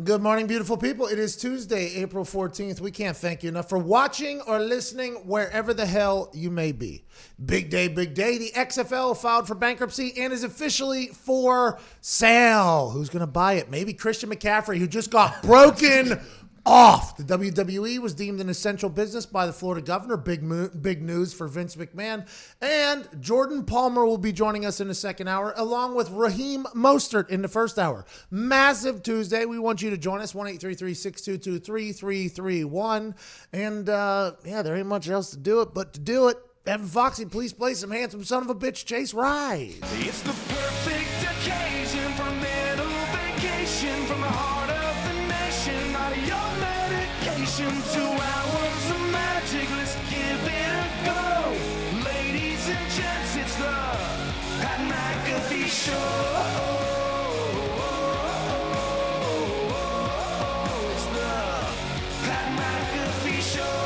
Good morning, beautiful people. It is Tuesday, April 14th. We can't thank you enough for watching or listening wherever the hell you may be. Big day, big day. The XFL filed for bankruptcy and is officially for sale. Who's going to buy it? Maybe Christian McCaffrey, who just got broken off. The WWE was deemed an essential business by the Florida governor. Big news for Vince McMahon. And Jordan Palmer will be joining us in the second hour, along with Raheem Mostert in the first hour. Massive Tuesday. We want you to join us, 1-833-622-3331. And, there ain't much else to do it, but to do it, Evan Foxy, please play some handsome son of a bitch, Chase Rise. It's the perfect occasion for a little vacation from the heart of the nation. Not your medication, 2 hours of magic. Let's give it a go. Ladies and gents, it's the Pat McAfee Show. It's the Pat McAfee Show.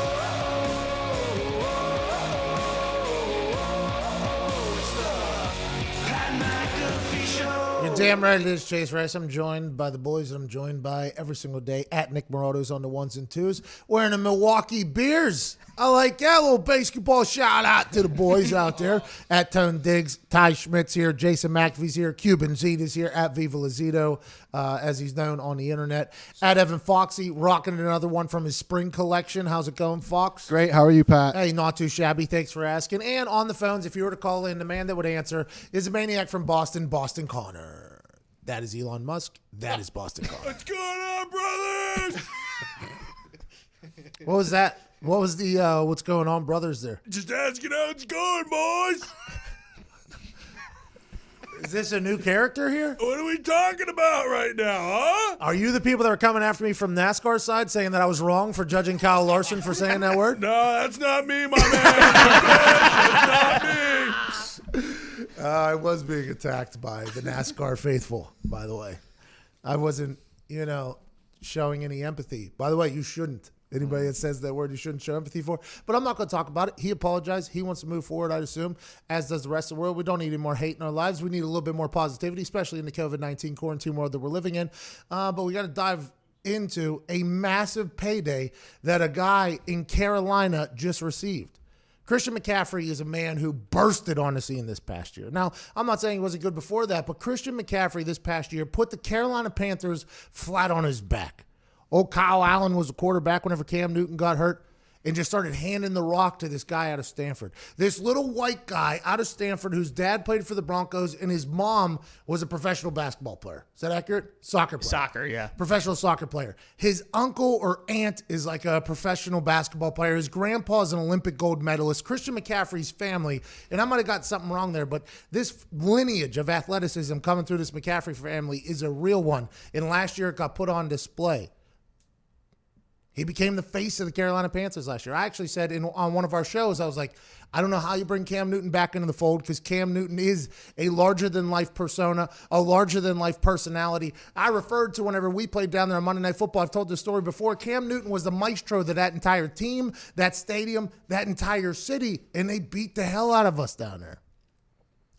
You're damn right it is, Chase Rice. I'm joined by the boys that I'm joined by every single day at Nick Moroto's on the ones and twos, wearing the Milwaukee Bears. I like that little basketball shout out to the boys out there at Tone Diggs. Ty Schmidt's here. Jason McAfee's here. Cuban Zete is here at Viva Lazito, as he's known on the internet. At Evan Foxy, rocking another one from his spring collection. How's it going, Fox? Great. How are you, Pat? Hey, not too shabby. Thanks for asking. And on the phones, if you were to call in, the man that would answer is a maniac from Boston, Boston Connor. That is Elon Musk. That is Boston Connor. What's going on, brothers? What was that? What was the what's going on, brothers, there? Just asking how it's going, boys. Is this a new character here? What are we talking about right now, huh? Are you the people that are coming after me from NASCAR side saying that I was wrong for judging Kyle Larson for saying that word? No, that's not me, my man. That's not me. I was being attacked by the NASCAR faithful, by the way. I wasn't, showing any empathy. By the way, you shouldn't. Anybody that says that word you shouldn't show empathy for. But I'm not going to talk about it. He apologized. He wants to move forward, I'd assume, as does the rest of the world. We don't need any more hate in our lives. We need a little bit more positivity, especially in the COVID-19 quarantine world that we're living in. But we got to dive into a massive payday that a guy in Carolina just received. Christian McCaffrey is a man who bursted on the scene this past year. Now, I'm not saying he wasn't good before that, but Christian McCaffrey this past year put the Carolina Panthers flat on his back. Old Kyle Allen was the quarterback whenever Cam Newton got hurt and just started handing the rock to this guy out of Stanford. This little white guy out of Stanford whose dad played for the Broncos and his mom was a professional basketball player. Is that accurate? Soccer player. Soccer, yeah. Professional soccer player. His uncle or aunt is like a professional basketball player. His grandpa's an Olympic gold medalist. Christian McCaffrey's family, and I might have got something wrong there, but this lineage of athleticism coming through this McCaffrey family is a real one. And last year it got put on display. He became the face of the Carolina Panthers last year. I actually said on one of our shows, I was like, I don't know how you bring Cam Newton back into the fold because Cam Newton is a larger-than-life persona, a larger-than-life personality. I referred to whenever we played down there on Monday Night Football. I've told this story before. Cam Newton was the maestro to that entire team, that stadium, that entire city, and they beat the hell out of us down there.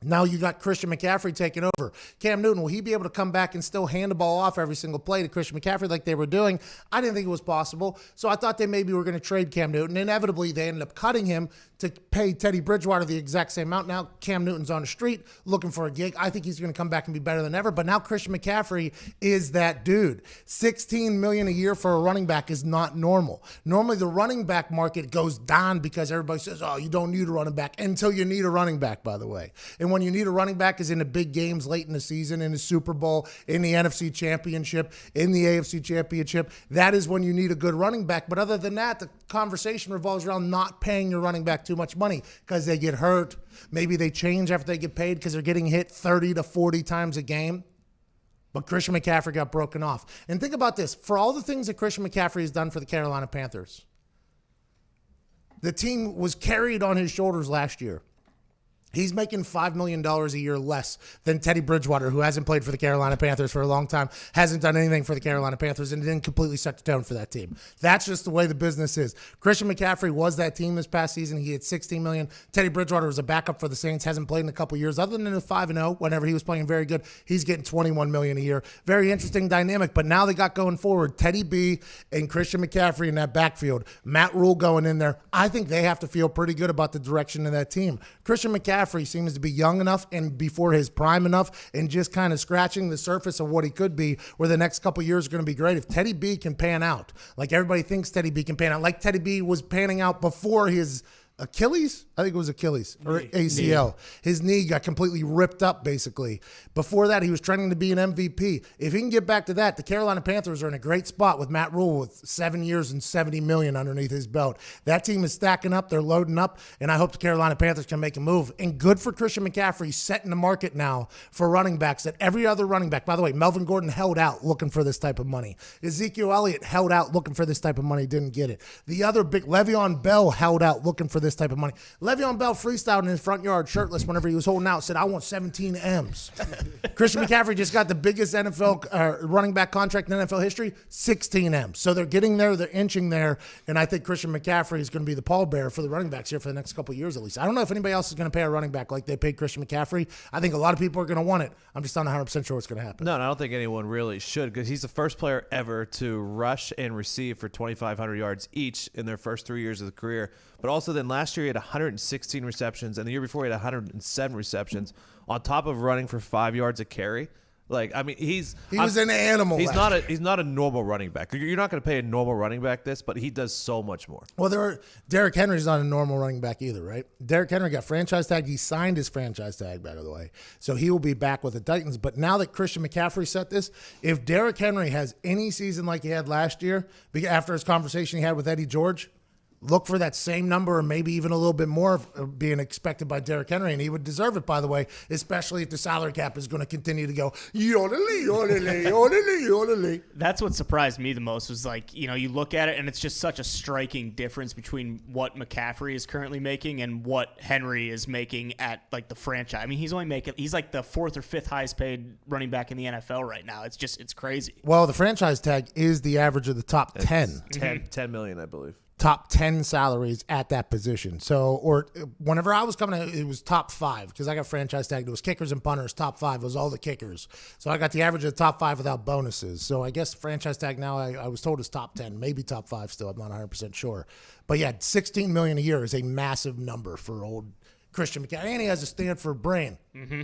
Now you got Christian McCaffrey taking over. Cam Newton, will he be able to come back and still hand the ball off every single play to Christian McCaffrey like they were doing? I didn't think it was possible. So I thought they maybe were going to trade Cam Newton. Inevitably, they ended up cutting him to pay Teddy Bridgewater the exact same amount. Now Cam Newton's on the street looking for a gig. I think he's going to come back and be better than ever. But now Christian McCaffrey is that dude. $16 million a year for a running back is not normal. Normally the running back market goes down because everybody says, oh, you don't need a running back until you need a running back, by the way. And when you need a running back is in the big games late in the season, in the Super Bowl, in the NFC Championship, in the AFC Championship. That is when you need a good running back. But other than that, the conversation revolves around not paying your running back too much money because they get hurt. Maybe they change after they get paid because they're getting hit 30 to 40 times a game. But Christian McCaffrey got broken off. And think about this. For all the things that Christian McCaffrey has done for the Carolina Panthers, the team was carried on his shoulders last year. He's making $5 million a year less than Teddy Bridgewater, who hasn't played for the Carolina Panthers for a long time, hasn't done anything for the Carolina Panthers, and didn't completely set the tone for that team. That's just the way the business is. Christian McCaffrey was that team this past season. He had $16 million. Teddy Bridgewater was a backup for the Saints, hasn't played in a couple years. Other than the 5-0, whenever he was playing very good, he's getting $21 million a year. Very interesting dynamic, but now they got going forward Teddy B and Christian McCaffrey in that backfield. Matt Rule going in there. I think they have to feel pretty good about the direction of that team. Christian McCaffrey seems to be young enough and before his prime enough and just kind of scratching the surface of what he could be, where the next couple years are going to be great. If Teddy B can pan out, like everybody thinks Teddy B can pan out, like Teddy B was panning out before his Achilles? I think it was Achilles or ACL. His knee got completely ripped up, basically. Before that, he was trending to be an MVP. If he can get back to that, the Carolina Panthers are in a great spot with Matt Rule with 7 years and $70 million underneath his belt. That team is stacking up. They're loading up, and I hope the Carolina Panthers can make a move. And good for Christian McCaffrey setting the market now for running backs that every other running back, by the way, Melvin Gordon held out looking for this type of money. Ezekiel Elliott held out looking for this type of money, didn't get it. The other big, Le'Veon Bell held out looking for this type of money. Le'Veon Bell freestyled in his front yard shirtless whenever he was holding out, said, I want 17 M's. Christian McCaffrey just got the biggest NFL running back contract in NFL history, 16 M's. So they're getting there, they're inching there, and I think Christian McCaffrey is going to be the pallbearer for the running backs here for the next couple of years at least. I don't know if anybody else is going to pay a running back like they paid Christian McCaffrey. I think a lot of people are going to want it. I'm just not 100% sure what's going to happen. No, I don't think anyone really should because he's the first player ever to rush and receive for 2,500 yards each in their first 3 years of the career. But also then last year he had 116 receptions, and the year before he had 107 receptions on top of running for 5 yards a carry. Like, I mean, he was an animal. He's not a normal running back. You're not going to pay a normal running back this, but he does so much more. Well, Derrick Henry's not a normal running back either, right? Derrick Henry got franchise tag. He signed his franchise tag, by the way. So he will be back with the Titans. But now that Christian McCaffrey set this, if Derrick Henry has any season like he had last year, after his conversation he had with Eddie George, look for that same number or maybe even a little bit more of being expected by Derrick Henry, and he would deserve it, by the way, especially if the salary cap is going to continue to go yodelly, yodelly, yodelly, yodelly. That's what surprised me the most was like, you look at it and it's just such a striking difference between what McCaffrey is currently making and what Henry is making at like the franchise. I mean, he's like the 4th or 5th highest paid running back in the NFL right now. It's crazy. Well, the franchise tag is the average of the top 10. 10 million, I believe. Top 10 salaries at that position. So, or whenever I was coming out, it was top 5 because I got franchise tagged. It was kickers and punters. Top 5 was all the kickers. So I got the average of the top 5 without bonuses. So I guess franchise tag now I was told is top 10, maybe top 5 still. I'm not 100% sure. But yeah, $16 million a year is a massive number for old Christian McCaffrey. And he has a Stanford brain. Mm-hmm.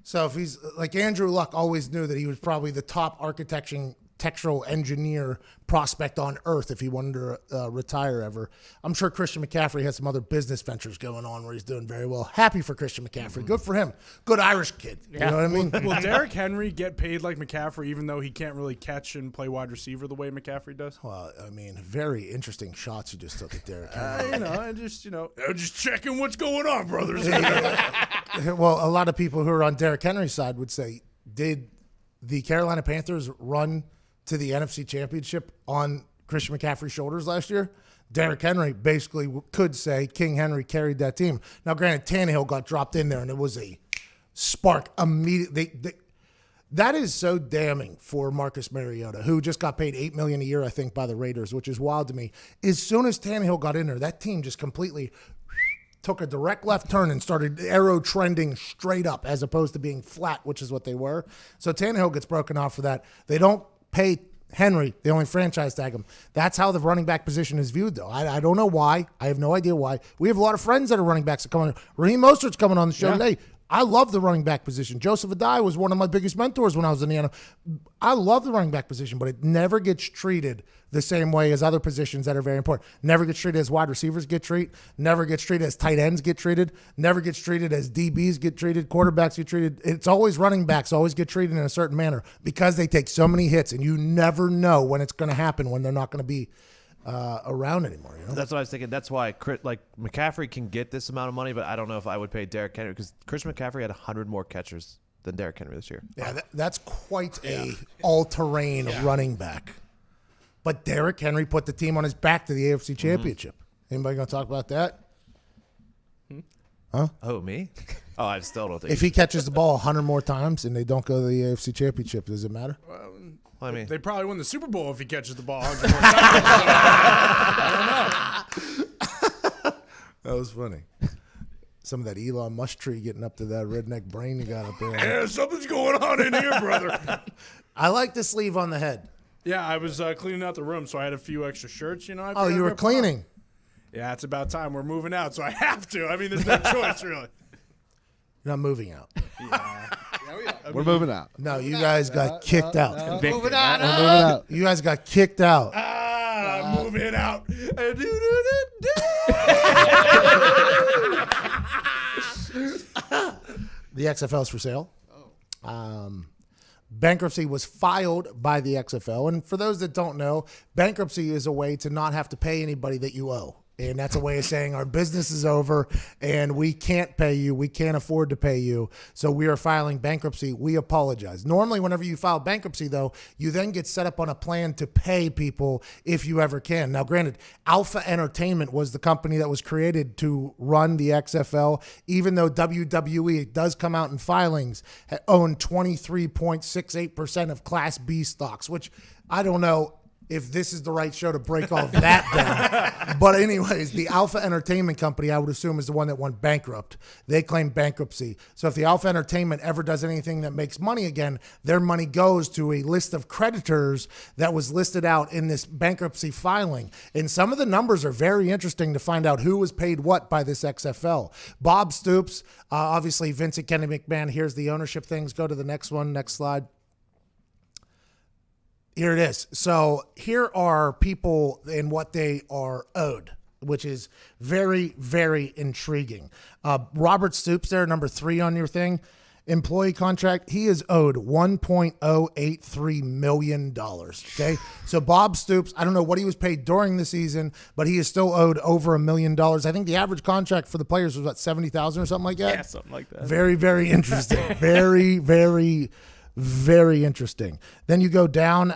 So if he's like Andrew Luck always knew that he was probably the top architectural engineer prospect on earth if he wanted to retire ever. I'm sure Christian McCaffrey has some other business ventures going on where he's doing very well. Happy for Christian McCaffrey. Good for him. Good Irish kid. You know what I mean? Will Derrick Henry get paid like McCaffrey even though he can't really catch and play wide receiver the way McCaffrey does? Well, I mean, very interesting shots you just took at Derrick Henry. I'm just checking what's going on, brothers. Well, a lot of people who are on Derrick Henry's side would say, did the Carolina Panthers run to the NFC Championship on Christian McCaffrey's shoulders last year? Derrick Henry basically could say King Henry carried that team. Now, granted, Tannehill got dropped in there, and it was a spark immediately. That is so damning for Marcus Mariota, who just got paid $8 million a year, I think, by the Raiders, which is wild to me. As soon as Tannehill got in there, that team just completely took a direct left turn and started arrow trending straight up as opposed to being flat, which is what they were. So Tannehill gets broken off for that. They don't pay Henry. They only franchise tag him. That's how the running back position is viewed, though. I don't know why. I have no idea why. We have a lot of friends that are running backs that come on. Raheem Mostert's coming on the show today. I love the running back position. Joseph Adai was one of my biggest mentors when I was in the NFL. I love the running back position, but it never gets treated the same way as other positions that are very important. Never gets treated as wide receivers get treated. Never gets treated as tight ends get treated. Never gets treated as DBs get treated. Quarterbacks get treated. It's always running backs always get treated in a certain manner because they take so many hits, and you never know when it's going to happen when they're not going to be around anymore. You know? That's what I was thinking. That's why McCaffrey can get this amount of money, but I don't know if I would pay Derrick Henry because Christian McCaffrey had 100 more catchers than Derrick Henry this year. Yeah, that's quite a all-terrain running back. But Derrick Henry put the team on his back to the AFC Championship. Anybody going to talk about that? Huh? Oh, me? Oh, I still don't think. If he catches the ball 100 more times and they don't go to the AFC Championship, does it matter? Well, I mean, they probably win the Super Bowl if he catches the ball 100 more times. I don't know. That was funny. Some of that Elon Musk tree getting up to that redneck brain you got up there. Yeah, something's going on in here, brother. I like the sleeve on the head. Yeah, I was cleaning out the room, so I had a few extra shirts. I Oh, you were cleaning. Yeah, it's about time. We're moving out, so I have to. I mean, there's no choice, really. You're not moving out. We're moving out. No, you guys got kicked out. Moving out. You guys got kicked out. Moving out. The XFL is for sale. Bankruptcy was filed by the XFL. And for those that don't know, bankruptcy is a way to not have to pay anybody that you owe. And that's a way of saying our business is over and we can't pay you. We can't afford to pay you. So we are filing bankruptcy. We apologize. Normally, whenever you file bankruptcy, though, you then get set up on a plan to pay people if you ever can. Now, granted, Alpha Entertainment was the company that was created to run the XFL, even though WWE does come out in filings, own 23.68% of Class B stocks, which I don't know if this is the right show to break all that down. But anyways, the Alpha Entertainment Company, I would assume, is the one that went bankrupt. They claim bankruptcy. So if the Alpha Entertainment ever does anything that makes money again, their money goes to a list of creditors that was listed out in this bankruptcy filing. And some of the numbers are very interesting to find out who was paid what by this XFL. Bob Stoops, obviously Vincent Kenny McMahon. Here's the ownership things. Go to the next one. Next slide. Here it is. So here are people and what they are owed, which is very, very intriguing. Robert Stoops there, number 3 on your thing. employee contract, he is owed $1.083 million. Okay. So Bob Stoops, I don't know what he was paid during the season, but he is still owed over $1 million. I think the average contract for the players was about 70,000 or something like that. Yeah, something like that. Very, very interesting. Very, very, very interesting. Then you go down,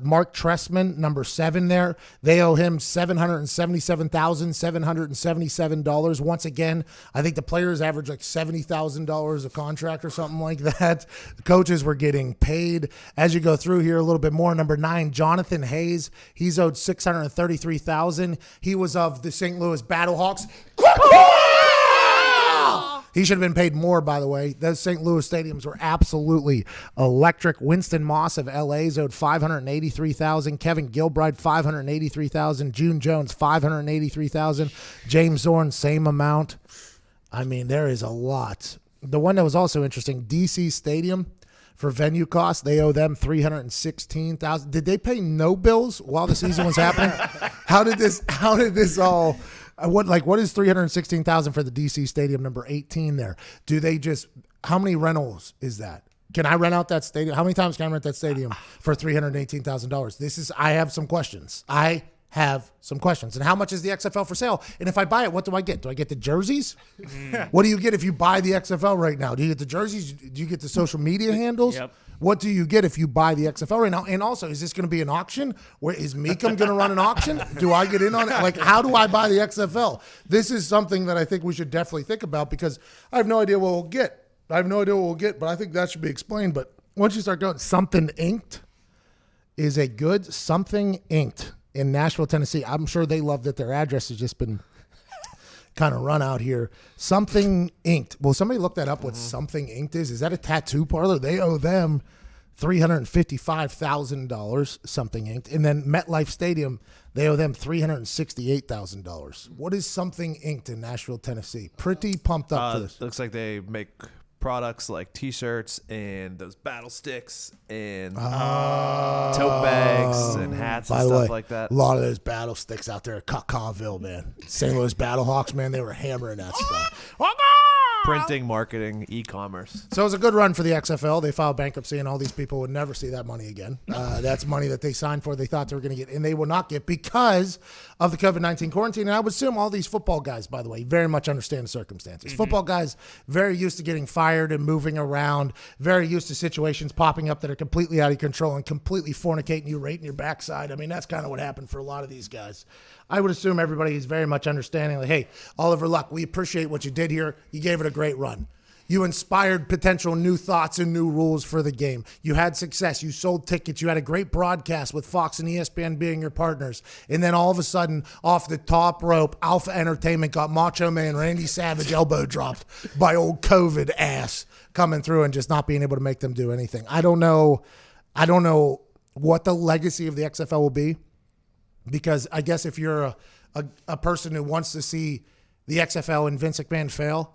Mark Trestman, number 7 there. They owe him $777,777. Once again, I think the players average like $70,000 a contract or something like that. The coaches were getting paid. As you go through here a little bit more, number 9, Jonathan Hayes. He's owed $633,000. He was of the St. Louis Battlehawks. He should have been paid more, by the way. Those St. Louis stadiums were absolutely electric. Winston Moss of L.A.'s owed $583,000. Kevin Gilbride, $583,000. June Jones, $583,000. James Zorn, same amount. I mean, there is a lot. The one that was also interesting, D.C. Stadium, for venue costs, they owe them $316,000. Did they pay no bills while the season was happening? How did this all... What is $316,000 for the DC Stadium number 18 there? Do they just, how many rentals is that? Can I rent out that stadium? How many times can I rent that stadium for $318,000? I have some questions. And how much is the XFL for sale? And if I buy it, what do I get? Do I get the jerseys? What do you get if you buy the XFL right now? Do you get the jerseys? Do you get the social media handles? Yep. What do you get if you buy the XFL right now? And also, is this going to be an auction? Where is Meekum going to run an auction? Do I get in on it? Like, how do I buy the XFL? This is something that I think we should definitely think about because I have no idea what we'll get. But I think that should be explained. But once you start going, Something Inked is a good Something Inked in Nashville, Tennessee. I'm sure they love that their address has just been kind of run out here. Something Inked. Will somebody look that up? What Something Inked is? Is that a tattoo parlor? They owe them $355,000. Something Inked, and then MetLife Stadium, they owe them $368,000. What is Something Inked in Nashville, Tennessee? Pretty pumped up for this. Looks like they make products like T-shirts and those battle sticks and tote bags and hats and stuff like that. A lot of those battle sticks out there at Cocaville, man. St. Louis Battlehawks, man, they were hammering that stuff. Printing, marketing, e-commerce. So it was a good run for the XFL. They filed bankruptcy, and all these people would never see that money again. That's money that they signed for, they thought they were going to get, and they will not get because of the COVID-19 quarantine. And I would assume all these football guys, by the way, very much understand the circumstances. Football guys very used to getting fired and moving around, very used to situations popping up that are completely out of control and completely fornicating you right in your backside. I mean, that's kind of what happened for a lot of these guys. I would assume everybody is very much understanding, like, hey, Oliver Luck, we appreciate what you did here. You gave it a great run. You inspired potential new thoughts and new rules for the game. You had success. You sold tickets. You had a great broadcast with Fox and ESPN being your partners. And then all of a sudden, off the top rope, Alpha Entertainment got Macho Man Randy Savage elbow dropped by old COVID ass coming through and just not being able to make them do anything. I don't know what the legacy of the XFL will be. Because I guess if you're a person who wants to see the XFL and Vince McMahon fail,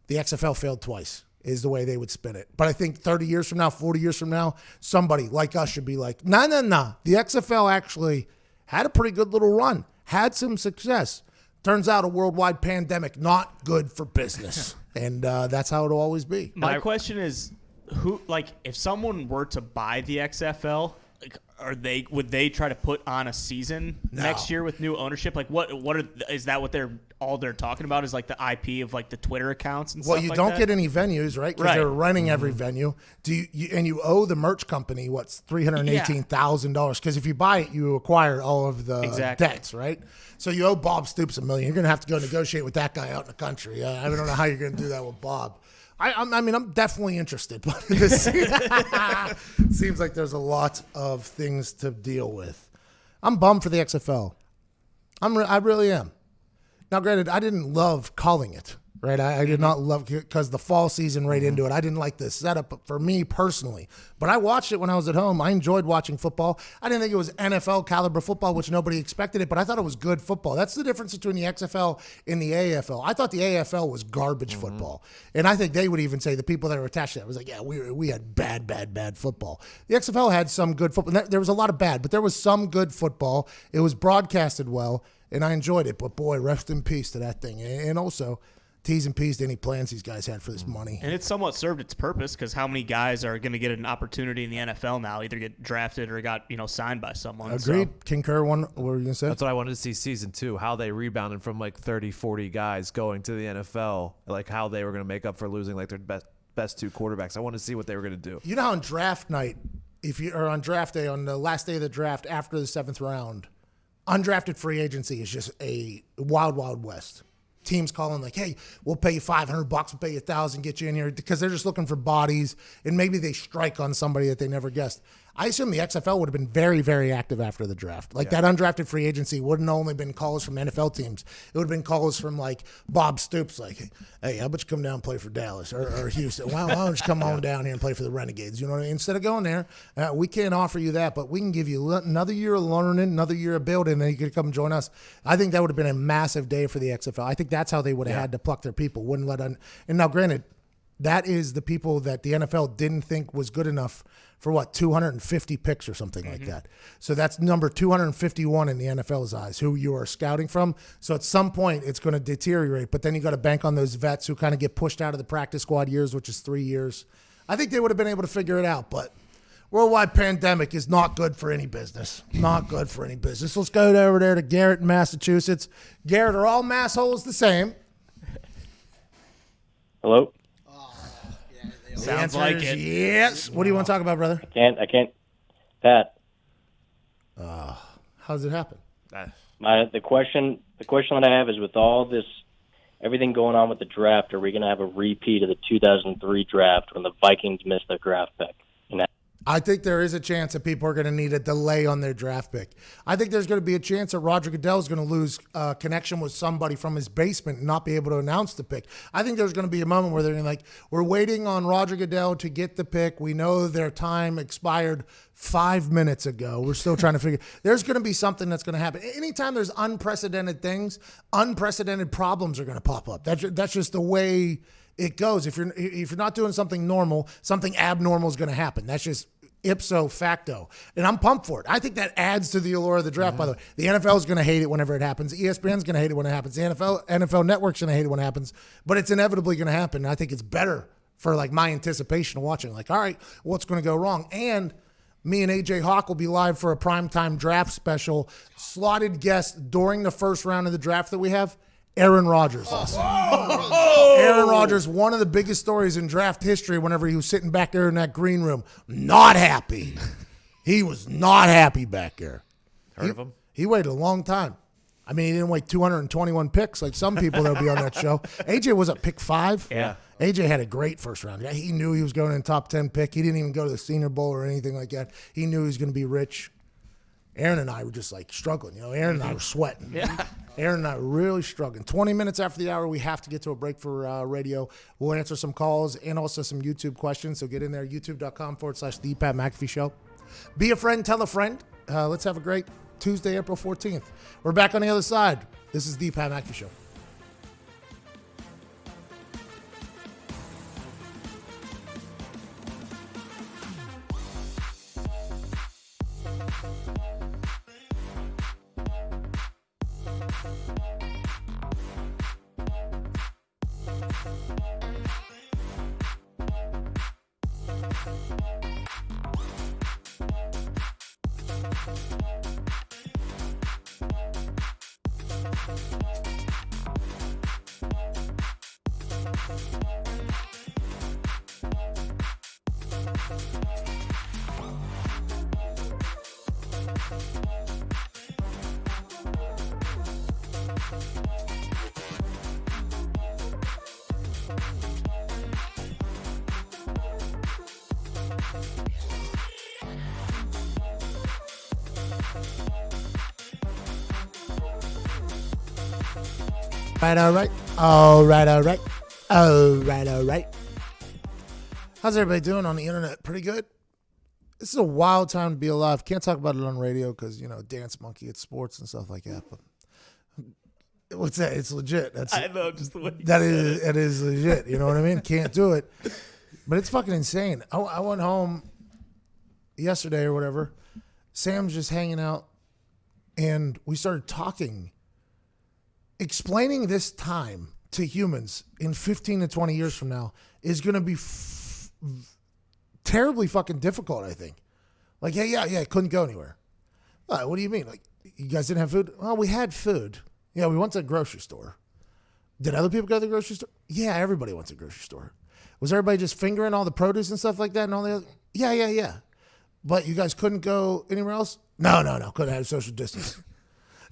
the XFL failed twice is the way they would spin it. But I think 30 years from now, 40 years from now, somebody like us should be like, nah. The XFL actually had a pretty good little run, had some success. Turns out a worldwide pandemic, not good for business. And that's how it'll always be. My question is, if someone were to buy the XFL, would they try to put on a season next year with new ownership? Like is that what they're talking about is like the IP of like the Twitter accounts and stuff like that? Well, you don't get any venues, right? Because they're running every venue. And you owe the merch company $318,000 because if you buy it, you acquire all of the debts, right? So you owe Bob Stoops $1 million. You're going to have to go negotiate with that guy out in the country. I don't know how you're going to do that with Bob. I mean, I'm definitely interested, but this seems like there's a lot of things to deal with. I'm bummed for the XFL. I really am. Now, granted, I didn't love calling it, right? I did not love it because the fall season right into it. I didn't like the setup for me personally, but I watched it when I was at home. I enjoyed watching football. I didn't think it was NFL caliber football, which nobody expected it, but I thought it was good football. That's the difference between the XFL and the AFL. I thought the AFL was garbage football, and I think they would even say the people that were attached to that was like, yeah, we had bad football. The XFL had some good football. There was a lot of bad, but there was some good football. It was broadcasted well, and I enjoyed it. But boy, rest in peace to that thing. And also, T's and P's to any plans these guys had for this money. And it's somewhat served its purpose because how many guys are going to get an opportunity in the NFL now, either get drafted or got signed by someone. Agreed. So. Concur. What were you going to say? That's what I wanted to see season 2, how they rebounded from like 30, 40 guys going to the NFL, like how they were going to make up for losing like their best 2 quarterbacks. I wanted to see what they were going to do. You know how on draft night, or on draft day, on the last day of the draft after the 7th round, undrafted free agency is just a wild, wild west. Teams calling like, hey, we'll pay you $500, we'll pay you $1,000, get you in here, because they're just looking for bodies, and maybe they strike on somebody that they never guessed. I assume the XFL would have been very, very active after the draft. Like that undrafted free agency wouldn't only been calls from NFL teams. It would have been calls from like Bob Stoops, like, hey, how about you come down and play for Dallas or Houston? Why don't you come on down here and play for the Renegades? You know what I mean? Instead of going there, we can't offer you that, but we can give you another year of learning, another year of building, and then you could come join us. I think that would have been a massive day for the XFL. I think that's how they would have had to pluck their people. Wouldn't let and now, granted, that is the people that the NFL didn't think was good enough for 250 picks or something like that. So that's number 251 in the NFL's eyes, who you are scouting from. So at some point it's going to deteriorate, but then you got to bank on those vets who kind of get pushed out of the practice squad years, which is 3 years. I think they would have been able to figure it out, but worldwide pandemic is not good for any business. Not good for any business. Let's go over there to Garrett in Massachusetts. Garrett, are all mass holes the same? Hello? Sounds like it. Yes. What do you want to talk about, brother? I can't. Pat, How does it happen? the question that I have is, with all this, everything going on with the draft, are we going to have a repeat of the 2003 draft when the Vikings missed their draft pick? I think there is a chance that people are going to need a delay on their draft pick. I think there's going to be a chance that Roger Goodell is going to lose connection with somebody from his basement and not be able to announce the pick. I think there's going to be a moment where they're going to like, we're waiting on Roger Goodell to get the pick. We know their time expired 5 minutes ago. We're still trying to figure. There's going to be something that's going to happen. Anytime there's unprecedented things, unprecedented problems are going to pop up. That's just the way it goes. If you're not doing something normal, something abnormal is going to happen. That's just ipso facto. And I'm pumped for it. I think that adds to the allure of the draft, by the way. The NFL is going to hate it whenever it happens. ESPN's going to hate it when it happens. The NFL Network's going to hate it when it happens. But it's inevitably going to happen. And I think it's better for like my anticipation of watching. Like, all right, what's going to go wrong? And me and AJ Hawk will be live for a primetime draft special. Slotted guest during the first round of the draft that we have, Aaron Rodgers. Aaron Rodgers, one of the biggest stories in draft history whenever he was sitting back there in that green room. Not happy. He was not happy back there. Heard of him? He waited a long time. I mean, he didn't wait 221 picks like some people that'll be on that show. AJ was at pick 5. Yeah. AJ had a great first round. Yeah, he knew he was going in top 10 pick. He didn't even go to the Senior Bowl or anything like that. He knew he was going to be rich. Aaron and I were just like struggling. You know, Aaron and I were sweating. Yeah. Aaron and I were really struggling. 20 minutes after the hour, we have to get to a break for radio. We'll answer some calls and also some YouTube questions. So get in there, youtube.com/The Pat McAfee Show. Be a friend, tell a friend. Let's have a great Tuesday, April 14th. We're back on the other side. This is The Pat McAfee Show. All right. How's everybody doing on the internet? Pretty good? This is a wild time to be alive. Can't talk about it on radio because, you know, Dance Monkey, it's sports and stuff like that. But what's that? It's legit. I know, just the way it is legit. You know what I mean? Can't do it. But it's fucking insane. I went home yesterday or whatever. Sam's just hanging out, and we started talking, explaining this time to humans in 15 to 20 years from now is going to be terribly fucking difficult, I think. Like, yeah, couldn't go anywhere. What do you mean? Like, you guys didn't have food? Well, we had food. Yeah, we went to the grocery store. Did other people go to the grocery store? Yeah, everybody went to the grocery store. Was everybody just fingering all the produce and stuff like that and all the other? Yeah. But you guys couldn't go anywhere else? No. Couldn't have social distance.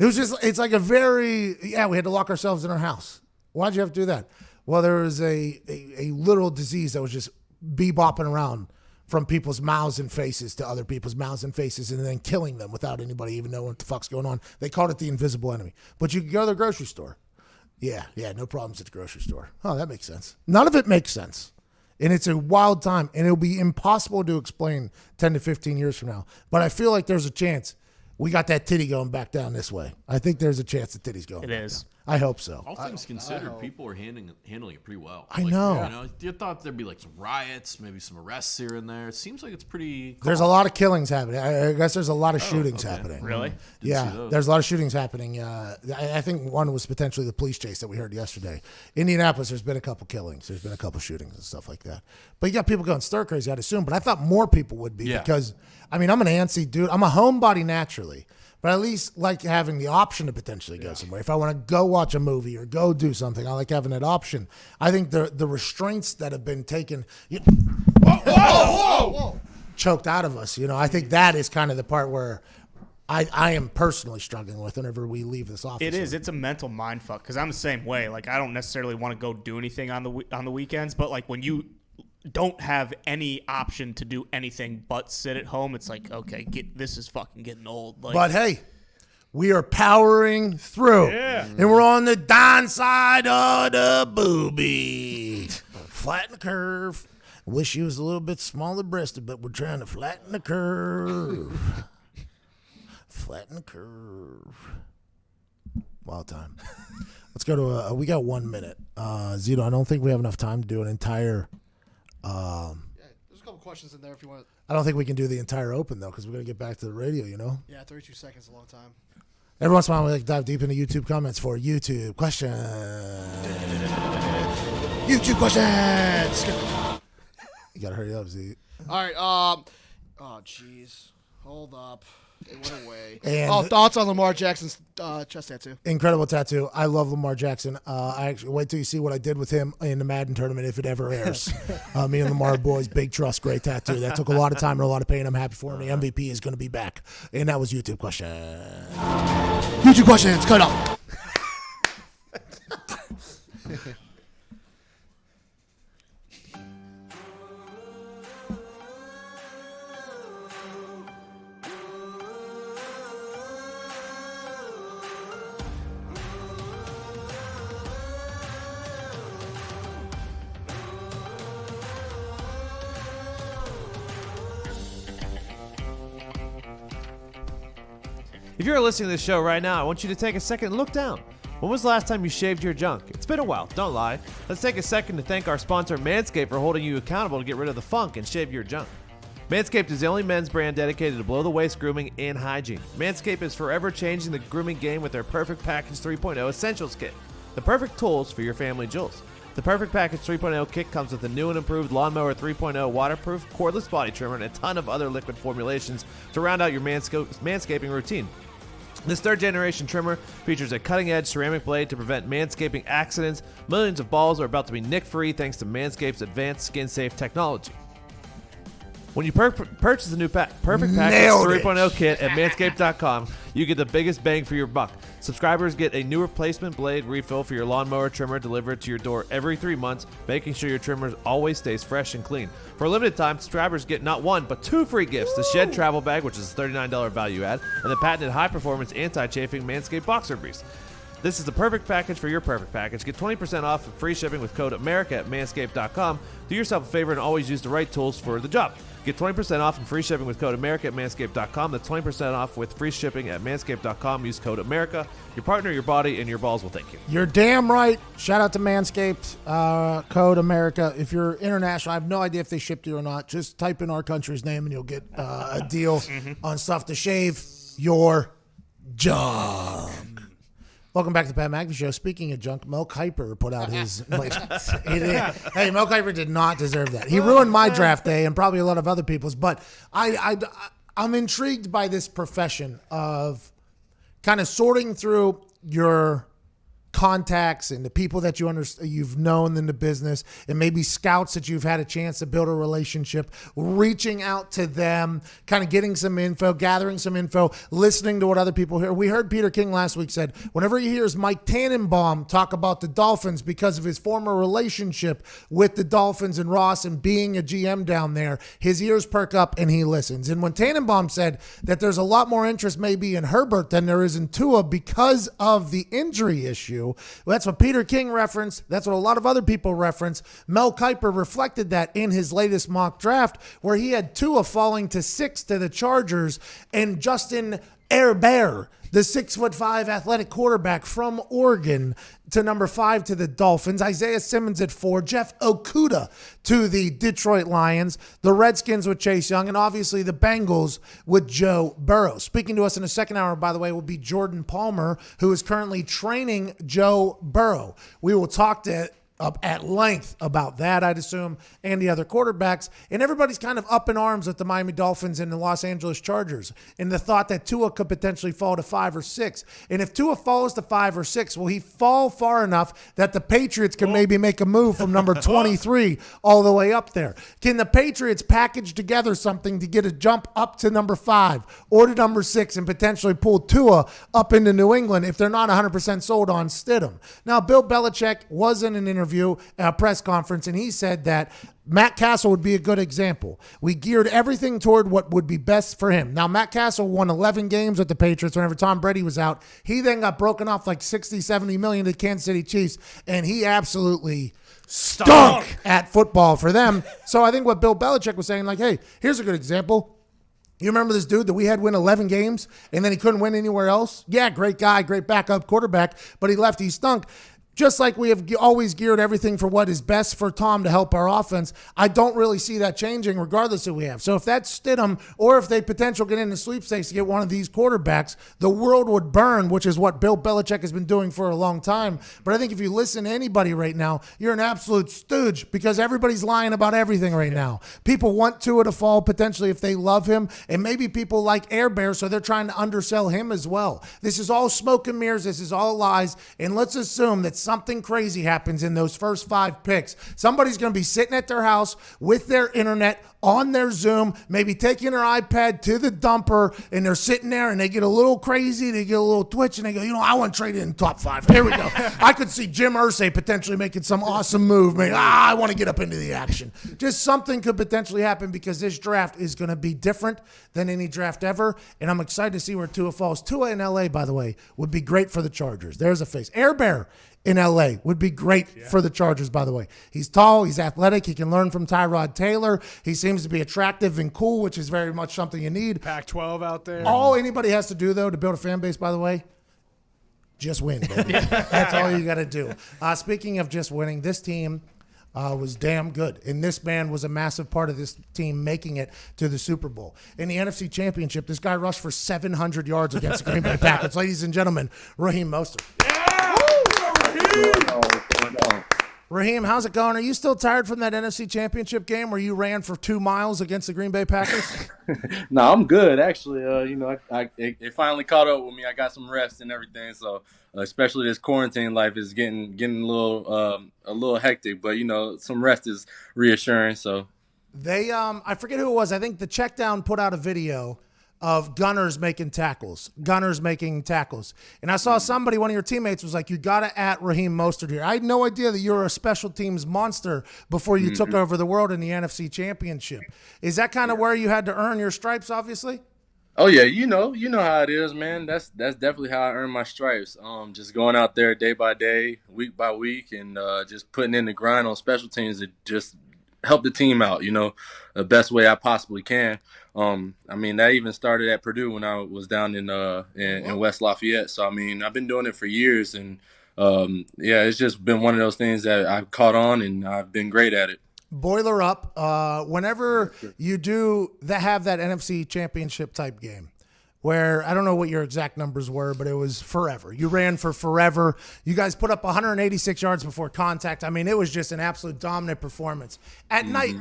It's like we had to lock ourselves in our house. Why'd you have to do that? Well, there was a literal disease that was just bebopping around from people's mouths and faces to other people's mouths and faces and then killing them without anybody even knowing what the fuck's going on. They called it the invisible enemy. But you could go to the grocery store. Yeah, no problems at the grocery store. Oh, that makes sense. None of it makes sense. And it's a wild time, and it'll be impossible to explain 10 to 15 years from now. But I feel like there's a chance we got that titty going back down this way. I think there's a chance the titty's going It back is. down. I hope so. All things considered, people are handling it pretty well. I know. You thought there'd be like some riots, maybe some arrests here and there. It seems like it's pretty calm. There's a lot of killings happening. I guess there's a lot of shootings happening. Really? Yeah, there's a lot of shootings happening. I think one was potentially the police chase that we heard yesterday. Indianapolis, there's been a couple killings. There's been a couple shootings and stuff like that. But you got people going stir crazy, I'd assume. But I thought more people would be because, I'm an antsy dude. I'm a homebody naturally. But at least like having the option to potentially go somewhere. If I want to go watch a movie or go do something, I like having that option. I think the restraints that have been taken, choked out of us. I think that is kind of the part where I am personally struggling with whenever we leave this office. It is. It's a mental mind fuck because I'm the same way. Like I don't necessarily want to go do anything on the weekends, but like when you don't have any option to do anything but sit at home, it's like, okay, this is fucking getting old. Like, but hey, we are powering through. And we're on the downside of the booby. Flatten the curve. I wish you was a little bit smaller breasted, but we're trying to flatten the curve. Flatten the curve. Wild time. Let's go to we got 1 minute. Zito, I don't think we have enough time to do an entire there's a couple questions in there if you want. I don't think we can do the entire open though, because we're gonna get back to the radio. Yeah, 32 seconds is a long time. Every once in a while, we like to dive deep into YouTube comments for YouTube questions. YouTube questions. You gotta hurry up, Z. All right. Oh, jeez. Hold up. It went away. And thoughts on Lamar Jackson's chest tattoo? Incredible tattoo. I love Lamar Jackson. I actually wait till you see what I did with him in the Madden tournament if it ever airs. Me and Lamar boys, big trust, great tattoo. That took a lot of time and a lot of pain. I'm happy for him. The MVP is going to be back. And that was YouTube question. YouTube questions. Cut off. If you're listening to this show right now, I want you to take a second and look down. When was the last time you shaved your junk? It's been a while, don't lie. Let's take a second to thank our sponsor Manscaped for holding you accountable to get rid of the funk and shave your junk. Manscaped is the only men's brand dedicated to below-the-waist grooming and hygiene. Manscaped is forever changing the grooming game with their Perfect Package 3.0 Essentials Kit. The perfect tools for your family jewels. The Perfect Package 3.0 kit comes with a new and improved Lawnmower 3.0 waterproof, cordless body trimmer, and a ton of other liquid formulations to round out your manscaping routine. This third-generation trimmer features a cutting-edge ceramic blade to prevent manscaping accidents. Millions of balls are about to be nick-free thanks to Manscaped's advanced skin-safe technology. When you purchase the new Perfect Package 3.0 kit at Manscaped.com, you get the biggest bang for your buck. Subscribers get a new replacement blade refill for your lawnmower trimmer delivered to your door every 3 months, making sure your trimmer always stays fresh and clean. For a limited time, subscribers get not one, but 2 free gifts: the Shed Travel Bag, which is a $39 value add, and the patented high-performance anti-chafing Manscaped Boxer Briefs. This is the perfect package for your perfect package. Get 20% off and free shipping with code AMERICA at Manscaped.com. Do yourself a favor and always use the right tools for the job. Get 20% off and free shipping with code AMERICA at Manscaped.com. That's 20% off with free shipping at Manscaped.com. Use code AMERICA. Your partner, your body, and your balls will thank you. You're damn right. Shout out to Manscaped. Code America. If you're international, I have no idea if they shipped you or not. Just type in our country's name and you'll get a deal on stuff to shave your junk. Welcome back to the Pat McAfee Show. Speaking of junk, Mel Kiper put out his. Hey, Mel Kiper did not deserve that. He ruined my draft day and probably a lot of other people's. But I'm intrigued by this profession of kind of sorting through your contacts and the people that you've known in the business, and maybe scouts that you've had a chance to build a relationship, reaching out to them, kind of getting some info, gathering some info, listening to what other people hear. We heard Peter King last week said whenever he hears Mike Tannenbaum talk about the Dolphins because of his former relationship with the Dolphins and Ross and being a GM down there, his ears perk up and he listens. And when Tannenbaum said that there's a lot more interest maybe in Herbert than there is in Tua because of the injury issue, well, that's what Peter King referenced. That's what a lot of other people reference. Mel Kiper reflected that in his latest mock draft, where he had Tua falling to 6 to the Chargers and Justin Herbert, the 6'5" athletic quarterback from Oregon, to number 5 to the Dolphins. Isaiah Simmons at 4. Jeff Okudah to the Detroit Lions. The Redskins with Chase Young. And obviously the Bengals with Joe Burrow. Speaking to us in the second hour, by the way, will be Jordan Palmer, who is currently training Joe Burrow. We will talk to up at length about that, I'd assume, and the other quarterbacks. And everybody's kind of up in arms with the Miami Dolphins and the Los Angeles Chargers in the thought that Tua could potentially fall to 5 or 6. And if Tua falls to 5 or 6, will he fall far enough that the Patriots can maybe make a move from number 23 all the way up there? Can the Patriots package together something to get a jump up to number 5 or to number 6 and potentially pull Tua up into New England if they're not 100% sold on Stidham? Now, Bill Belichick was in an interview, a press conference, and he said that Matt Castle would be a good example. We geared everything toward what would be best for him. Now, Matt Castle won 11 games with the Patriots whenever Tom Brady was out. He then got broken off like 60, 70 million to the Kansas City Chiefs, and he absolutely stunk at football for them. So I think what Bill Belichick was saying, like, hey, here's a good example. You remember this dude that we had win 11 games, and then he couldn't win anywhere else? Yeah, great guy, great backup quarterback, but he left, he stunk. Just like we have always geared everything for what is best for Tom to help our offense, I don't really see that changing regardless of who we have. So if that's Stidham, or if they potentially get into sweepstakes to get one of these quarterbacks, the world would burn, which is what Bill Belichick has been doing for a long time. But I think if you listen to anybody right now, you're an absolute stooge because everybody's lying about everything right now. People want Tua to fall potentially if they love him, and maybe people like Air Bear, so they're trying to undersell him as well. This is all smoke and mirrors. This is all lies. And let's assume that something crazy happens in those first 5 picks. Somebody's going to be sitting at their house with their internet on their Zoom, maybe taking their iPad to the dumper, and they're sitting there and they get a little crazy, they get a little twitch, and they go, I want to trade it in top 5. Here we go. I could see Jim Irsay potentially making some awesome move. I want to get up into the action. Just something could potentially happen because this draft is going to be different than any draft ever, and I'm excited to see where Tua falls. Tua in LA, by the way, would be great for the Chargers. There's a face. Air Bear in LA would be great for the Chargers, by the way. He's tall, he's athletic, he can learn from Tyrod Taylor. He seems to be attractive and cool, which is very much something you need. Pac-12 out there. All anybody has to do, though, to build a fan base, by the way, just win, baby. That's all you got to do. Speaking of just winning, this team was damn good. And this man was a massive part of this team making it to the Super Bowl. In the NFC Championship, this guy rushed for 700 yards against the Green Bay Packers. Ladies and gentlemen, Raheem Mostert. Raheem, how's it going? Are you still tired from that NFC Championship game where you ran for 2 miles against the Green Bay Packers? No, I'm good actually. It finally caught up with me. I got some rest and everything. So especially this quarantine life is getting a little hectic. But some rest is reassuring. So they I forget who it was. I think the Checkdown put out a video of gunners making tackles. And I saw somebody, one of your teammates, was like, you got to at Raheem Mostert here. I had no idea that you were a special teams monster before you took over the world in the NFC Championship. Is that kind of where you had to earn your stripes, obviously? Oh yeah, you know how it is, man. That's definitely how I earned my stripes. Just going out there day by day, week by week, and just putting in the grind on special teams to just help the team out, the best way I possibly can. That even started at Purdue when I was down in West Lafayette. So, I've been doing it for years, and it's just been one of those things that I've caught on, and I've been great at it. Boiler up. Whenever you do have that NFC Championship type game, where I don't know what your exact numbers were, but it was forever. You ran for forever. You guys put up 186 yards before contact. I mean, it was just an absolute dominant performance. At night,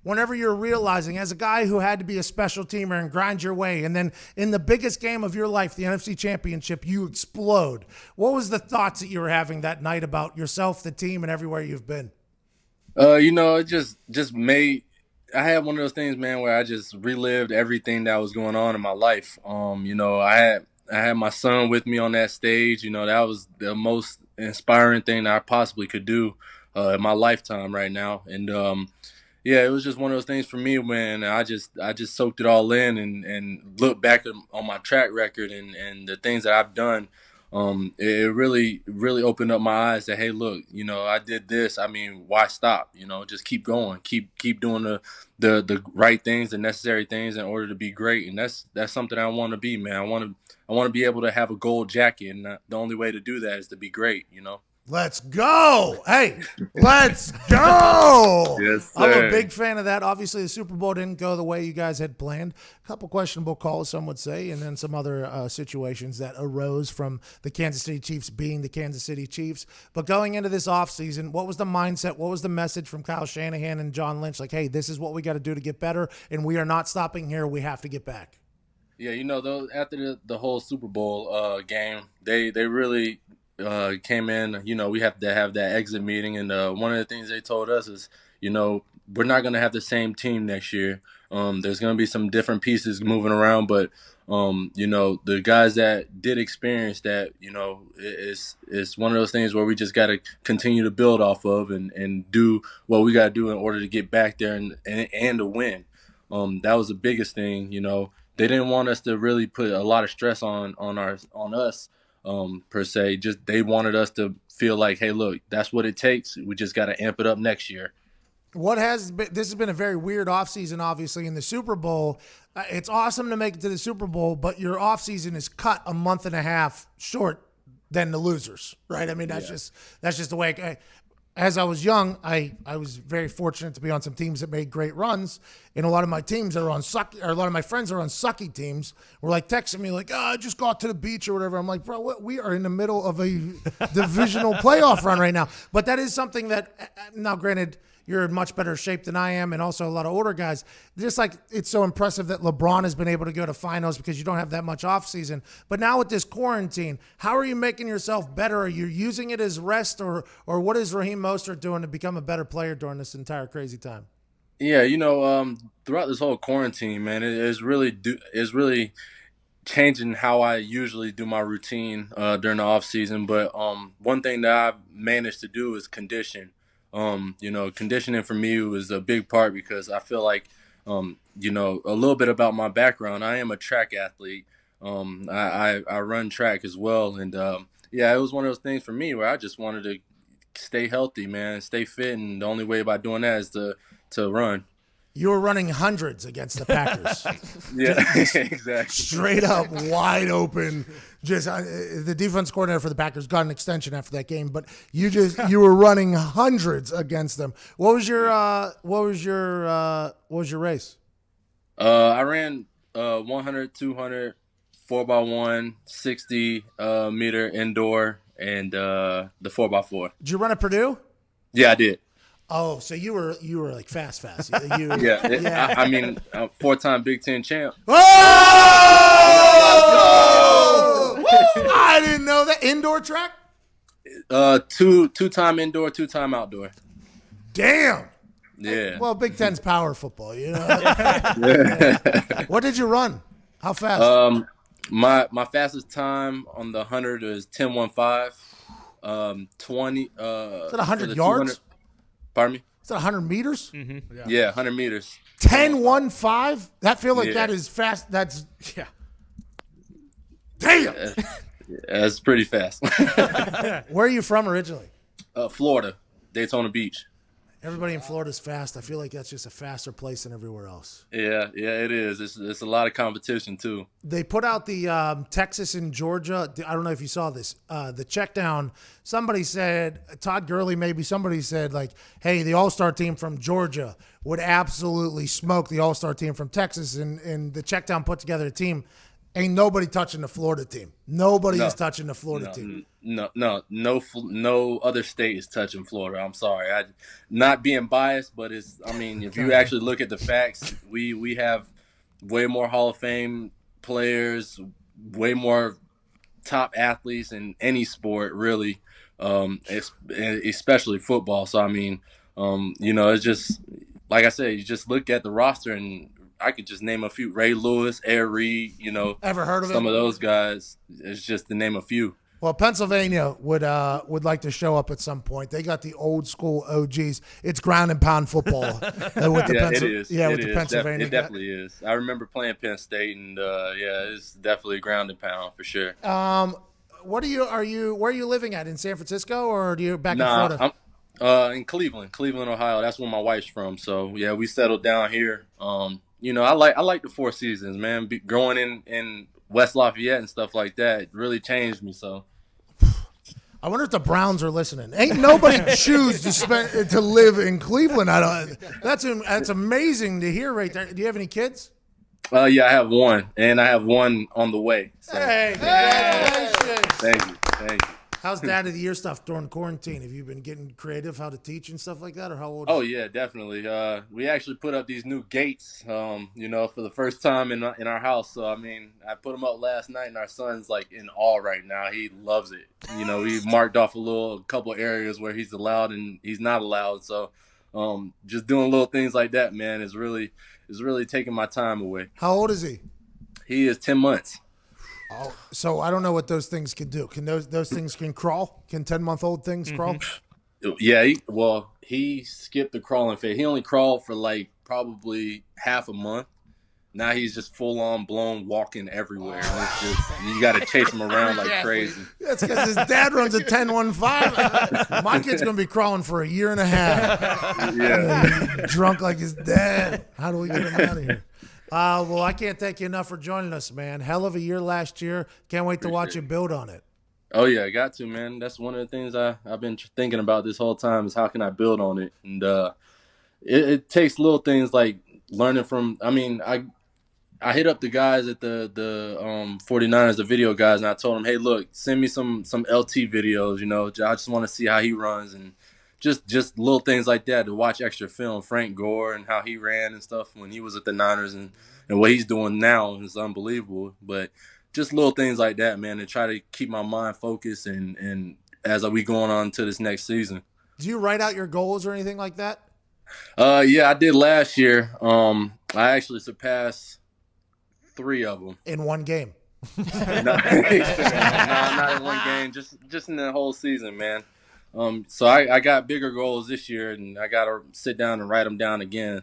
whenever you're realizing, as a guy who had to be a special teamer and grind your way, and then in the biggest game of your life, the NFC Championship, you explode. What was the thoughts that you were having that night about yourself, the team, and everywhere you've been? It just made – I had one of those things, man, where I just relived everything that was going on in my life. I had my son with me on that stage. That was the most inspiring thing that I possibly could do in my lifetime right now. And it was just one of those things for me when I just soaked it all in and looked back on my track record and the things that I've done. It really, really opened up my eyes that, hey, look, I did this. I mean, why stop? Just keep going, keep doing the right things, the necessary things in order to be great. And that's something I want to be, man. I want to be able to have a gold jacket. And the only way to do that is to be great, Let's go. Hey, let's go. Yes, I'm sir. a big fan of that. Obviously, the Super Bowl didn't go the way you guys had planned. A couple questionable calls, some would say, and then some other situations that arose from the Kansas City Chiefs being the Kansas City Chiefs. But going into this offseason, what was the mindset? What was the message from Kyle Shanahan and John Lynch? Like, hey, this is what we got to do to get better, and we are not stopping here. We have to get back. Yeah, after the whole Super Bowl game, they really came in. We have to have that exit meeting, and one of the things they told us is, we're not going to have the same team next year. There's going to be some different pieces moving around, but the guys that did experience that, it's one of those things where we just got to continue to build off of and do what we got to do in order to get back there and to win. That was the biggest thing. They didn't want us to really put a lot of stress on us. Per se, just they wanted us to feel like, hey, look, that's what it takes. We just got to amp it up next year. This has been a very weird offseason, obviously, in the Super Bowl. It's awesome to make it to the Super Bowl, but your offseason is cut a month and a half short than the losers, right? I mean, that's just the way as I was young, I was very fortunate to be on some teams that made great runs, and a lot of my teams are on sucky, or a lot of my friends are on sucky teams. Were like texting me like, I just got to the beach or whatever. I'm like, bro, what? We are in the middle of a divisional playoff run right now. But that is something that, now granted, you're in much better shape than I am, and also a lot of older guys. Just like it's so impressive that LeBron has been able to go to finals because you don't have that much off season. But now with this quarantine, how are you making yourself better? Are you using it as rest, or what is Raheem Mostert doing to become a better player during this entire crazy time? Yeah, throughout this whole quarantine, man, it is really changing how I usually do my routine during the off season. But one thing that I've managed to do is condition. Conditioning for me was a big part because I feel like, a little bit about my background. I am a track athlete. I run track as well. And, it was one of those things for me where I just wanted to stay healthy, man, stay fit. And the only way by doing that is to run. You were running hundreds against the Packers. Yeah, exactly. Straight up, wide open. Just the defense coordinator for the Packers got an extension after that game, but you were running hundreds against them. What was your race? I ran 100, 200, 4x1, 60 meter indoor, and the 4x4. Did you run at Purdue? Yeah, I did. Oh, so you were like fast. Yeah. I mean, 4-time Big Ten champ. Oh! I didn't know that. Indoor track? 2-time indoor, 2-time outdoor. Damn. Yeah. Well, Big Ten's power football, Yeah. What did you run? How fast? My fastest time on the 100 is 10:15. 20. Is that 100 yards? Pardon me? Is that 100 meters? Mm-hmm. Yeah, 100 meters. 10:15? That feel like that is fast. That's Damn. That's pretty fast. Where are you from originally? Florida, Daytona Beach. Everybody in Florida is fast. I feel like that's just a faster place than everywhere else. Yeah, it is. It's a lot of competition too. They put out the Texas and Georgia. I don't know if you saw this. The check down. Somebody said, Todd Gurley maybe, somebody said like, hey, the All-Star team from Georgia would absolutely smoke the All-Star team from Texas. And the check down put together a team. Ain't nobody touching the Florida team. Nobody is touching the Florida team. No other state is touching Florida. I'm sorry. Not being biased, but if you actually look at the facts, we have way more Hall of Fame players, way more top athletes in any sport, really, especially football. So it's just like I said, you just look at the roster, and I could just name a few: Ray Lewis, Air Reed. Ever heard of some him? of those guys? It's just to name a few. Well, Pennsylvania would like to show up at some point. They got the old school OGs. It's ground and pound football. It is. Yeah, it with the is. Pennsylvania. It definitely is. I remember playing Penn State, and it's definitely ground and pound for sure. Where are you living at, in San Francisco, or are you back in Florida? I'm in Cleveland, Ohio. That's where my wife's from. So yeah, we settled down here. I like the Four Seasons, man. Growing in West Lafayette and stuff like that really changed me. So I wonder if the Browns are listening. Ain't nobody choose to live in Cleveland. That's amazing to hear right there. Do you have any kids? Yeah, I have one, and I have one on the way. So. Hey, congratulations! Thank you. How's Dad of the Year stuff during quarantine? Have you been getting creative how to teach and stuff like that, or how old? Oh yeah, definitely. We actually put up these new gates, for the first time in our house. So I put them up last night, and our son's like in awe right now. He loves it. We marked off a couple areas where he's allowed and he's not allowed. So, just doing little things like that, man, is really taking my time away. How old is he? He is 10 months. Oh, so I don't know what those things can do. Can those things can crawl? Can 10-month-old things crawl? Yeah, he skipped the crawling phase. He only crawled for like probably half a month. Now he's just full on blown walking everywhere. And it's just, you got to chase him around like crazy. That's because his dad runs a 10-1-5. My kid's gonna be crawling for a year and a half. Yeah, drunk like his dad. How do we get him out of here? Well, I can't thank you enough for joining us, man. Hell of a year last year. Can't wait to watch you build on it. Oh, yeah, I got to, man. That's one of the things I've been thinking about this whole time is how can I build on it? And it takes little things like learning from – I hit up the guys at the 49ers, the video guys, and I told them, hey, look, send me some LT videos, I just want to see how he runs and just little things like that to watch extra film. Frank Gore and how he ran and stuff when he was at the Niners and what he's doing now is unbelievable. But just little things like that, man, to try to keep my mind focused and as we going on to this next season. Do you write out your goals or anything like that? Yeah, I did last year. I actually surpassed 3 of them. In one game? No, not in one game, just in the whole season, man. So I got bigger goals this year, and I got to sit down and write them down again.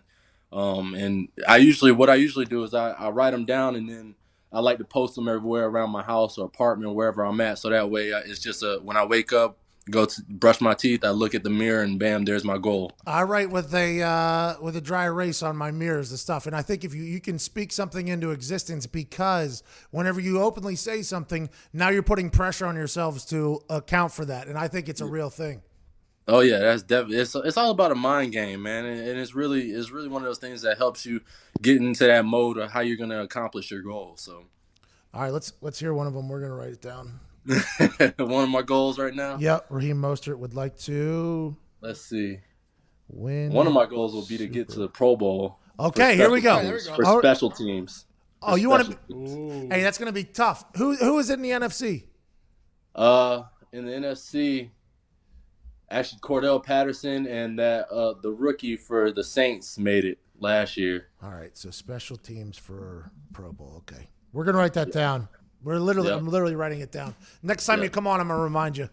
And what I usually do is I write them down, and then I like to post them everywhere around my house or apartment, wherever I'm at. So that way it's just when I wake up, go to brush my teeth, I look at the mirror, and bam, there's my goal. I write with a dry erase on my mirrors and stuff. And I think if you can speak something into existence, because whenever you openly say something, now you're putting pressure on yourselves to account for that. And I think it's a real thing. Oh yeah, that's definitely it's all about a mind game, man, and it's really one of those things that helps you get into that mode of how you're gonna accomplish your goal. So, all right, let's hear one of them. We're gonna write it down. One of my goals right now. Yep, Raheem Mostert would like to. Let's see. Win. One of my goals will be to get to the Pro Bowl. Okay, here we go. For special teams. Oh, you want to? Hey, that's gonna be tough. Who is it in the NFC? In the NFC. Actually, Cordell Patterson and the rookie for the Saints made it last year. All right, so special teams for Pro Bowl. Okay, we're gonna write that down. I'm literally writing it down. Next time you come on, I'm gonna remind you.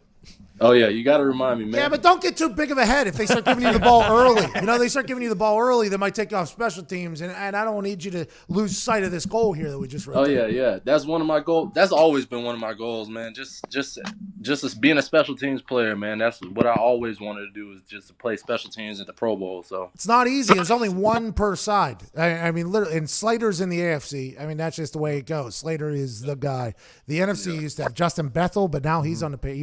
Oh yeah, you got to remind me, man. Yeah, but don't get too big of a head if they start giving you the ball early. They start giving you the ball early, they might take you off special teams, and I don't need you to lose sight of this goal here that we just wrote. Oh yeah. That's one of my goals. That's always been one of my goals, man. Just as being a special teams player, man. That's what I always wanted to do, is just to play special teams at the Pro Bowl. So it's not easy. There's only one per side. I mean, literally, and Slater's in the AFC. I mean, that's just the way it goes. Slater is the guy. The NFC used to have Justin Bethel, but now he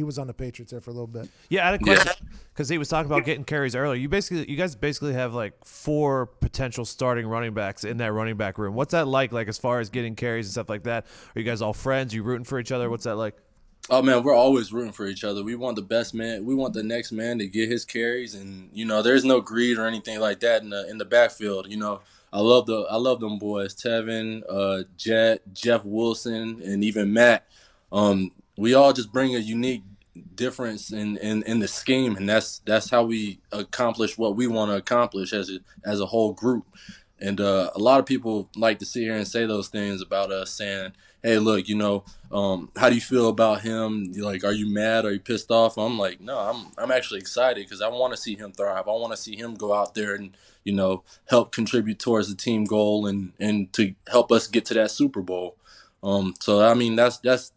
was on the Patriots there for a little bit. Yeah, I had a question because he was talking about getting carries earlier. You guys basically have like 4 potential starting running backs in that running back room. What's that like as far as getting carries and stuff like that? Are you guys all friends? You rooting for each other? What's that like? Oh man, we're always rooting for each other. We want the best man. We want the next man to get his carries, and there's no greed or anything like that in the backfield. I love them boys, Tevin, Jet, Jeff Wilson, and even Matt. We all just bring a unique difference in the scheme, and that's how we accomplish what we want to accomplish as a whole group. And a lot of people like to sit here and say those things about us, saying, "Hey, look, how do you feel about him? Like, are you mad? Are you pissed off?" I'm like, no, I'm actually excited because I want to see him thrive. I want to see him go out there and help contribute towards the team goal and to help us get to that Super Bowl. So I mean, that's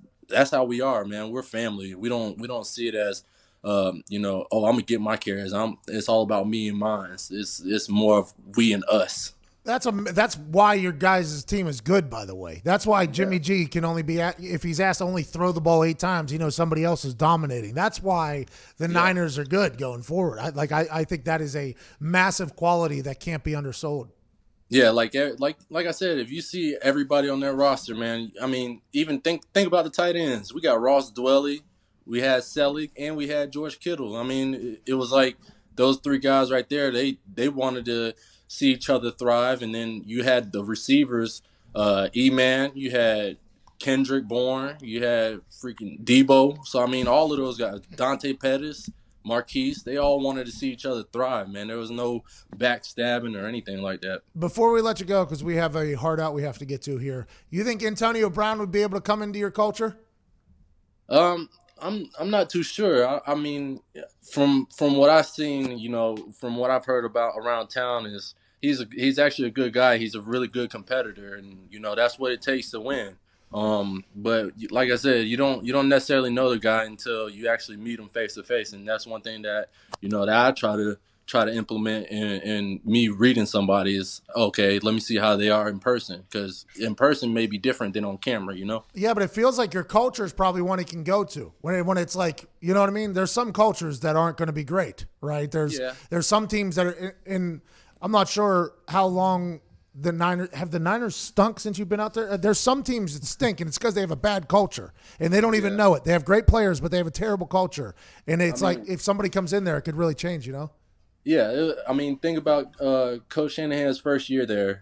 how we are, man. We're family. We don't see it as I'm gonna get my carries. It's all about me and mine. It's more of we and us. That's why your guys' team is good, by the way. That's why Jimmy G can only be if he's asked to only throw the ball 8 times, somebody else is dominating. That's why the Niners are good going forward. I think that is a massive quality that can't be undersold. Yeah, like I said, if you see everybody on that roster, man, I mean, even think about the tight ends. We got Ross Dwelly, we had Selig, and we had George Kittle. I mean, it was like those 3 guys right there. They wanted to see each other thrive, and then you had the receivers, E-Man, you had Kendrick Bourne, you had freaking Debo. So I mean, all of those guys, Dante Pettis, Marquise, they all wanted to see each other thrive, man. There was no backstabbing or anything like that. Before we let you go, because we have a hard out we have to get to here, you think Antonio Brown would be able to come into your culture? I'm not too sure. I mean, from what I've seen, from what I've heard about around town, is he's actually a good guy. He's a really good competitor, and that's what it takes to win. But like I said, you don't necessarily know the guy until you actually meet him face to face, and that's one thing that that I try to implement in me reading somebody is, okay, let me see how they are in person, because in person may be different than on camera. Yeah, but it feels like your culture is probably one he can go to when it's like, you know what I mean? There's some cultures that aren't going to be great, right? There's some teams that are in I'm not sure how long the Niners stunk since you've been out there. There's some teams that stink, and it's because they have a bad culture, and they don't even know it. They have great players, but they have a terrible culture, and it's like if somebody comes in there, it could really change, Yeah, I mean, think about Coach Shanahan's first year there.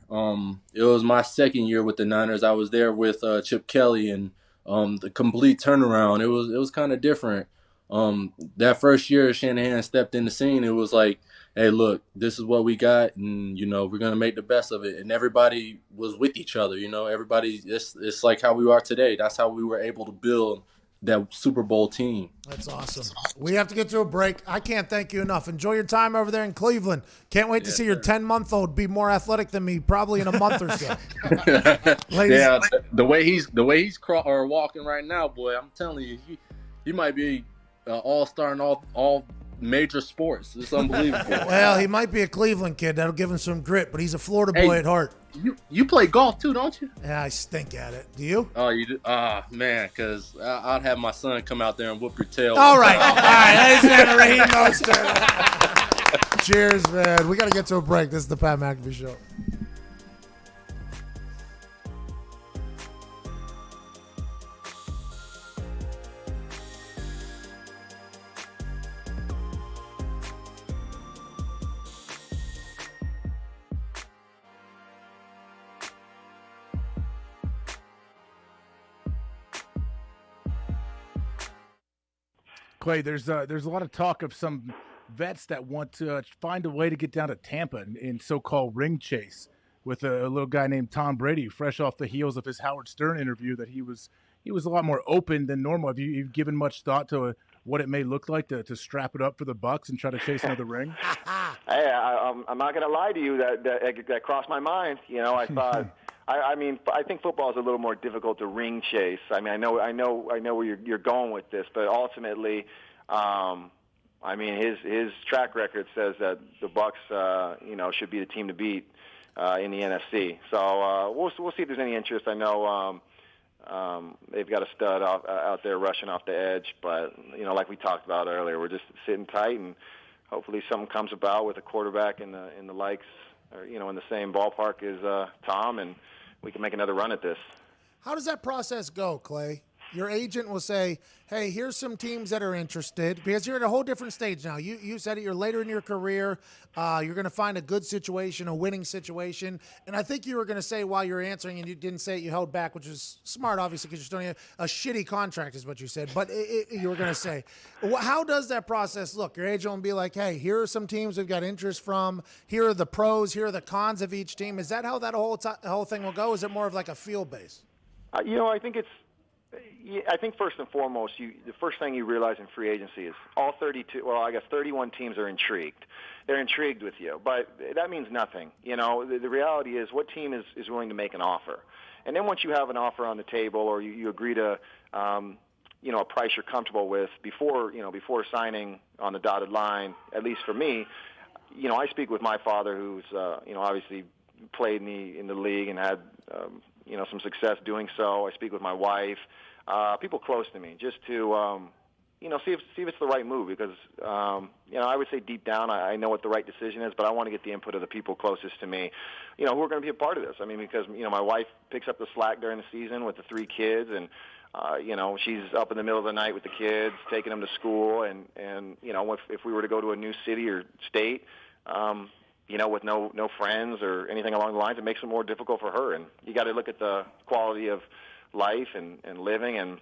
It was my second year with the Niners. I was there with Chip Kelly, and the complete turnaround. It was kind of different. That first year Shanahan stepped in the scene, it was like, hey, look, this is what we got, and we're gonna make the best of it. And everybody was with each other. Everybody. It's like how we are today. That's how we were able to build that Super Bowl team. That's awesome. We have to get to a break. I can't thank you enough. Enjoy your time over there in Cleveland. Can't wait to see your 10-month-old be more athletic than me, probably in a month or so. Yeah, the way he's walking right now, boy, I'm telling you, he might be all-star in all major sports. It's unbelievable. Well, he might be a Cleveland kid. That'll give him some grit, but he's a Florida boy at heart. You play golf too, don't you? Yeah, I stink at it. Do you? Oh, you do? Man, because I'd have my son come out there and whoop your tail. All right. All right. Ladies and Raheem Mostert. Cheers, man. We got to get to a break. This is the Pat McAfee Show. Clay, there's a lot of talk of some vets that want to find a way to get down to Tampa in so-called ring chase with a little guy named Tom Brady, fresh off the heels of his Howard Stern interview that he was a lot more open than normal. Have you given much thought to what it may look like to strap it up for the Bucs and try to chase another ring? Hey, I'm not going to lie to you. That crossed my mind. I thought. I think football is a little more difficult to ring chase. I mean, I know where you're going with this, but ultimately, his track record says that the Bucs, should be the team to beat in the NFC. So we'll see if there's any interest. I know they've got a stud out there rushing off the edge. But, like we talked about earlier, we're just sitting tight, and hopefully something comes about with a quarterback in the likes, or, in the same ballpark as Tom, and we can make another run at this. How does that process go, Clay? Your agent will say, hey, here's some teams that are interested, because you're at a whole different stage now. You said it, you're later in your career. You're going to find a good situation, a winning situation. And I think you were going to say while you were answering, and you didn't say it, you held back, which is smart, obviously, because you're still a shitty contract is what you said. But you were going to say, how does that process look? Your agent will be like, hey, here are some teams we've got interest from. Here are the pros. Here are the cons of each team. Is that how that whole thing will go? Is it more of like a field base? I think first and foremost, the first thing you realize in free agency is all 31 teams are intrigued. They're intrigued with you, but that means nothing. The reality is what team is willing to make an offer. And then once you have an offer on the table, or you agree to, a price you're comfortable with before signing on the dotted line, at least for me, I speak with my father, who's, obviously played in the league and had, some success doing so. I speak with my wife, people close to me, just to, see if it's the right move, because, I would say deep down I know what the right decision is, but I want to get the input of the people closest to me, who are going to be a part of this. I mean, because, my wife picks up the slack during the season with the 3 kids, and, she's up in the middle of the night with the kids, taking them to school, and if we were to go to a new city or state, with no friends or anything along the lines, it makes it more difficult for her. And you got to look at the quality of life and living. And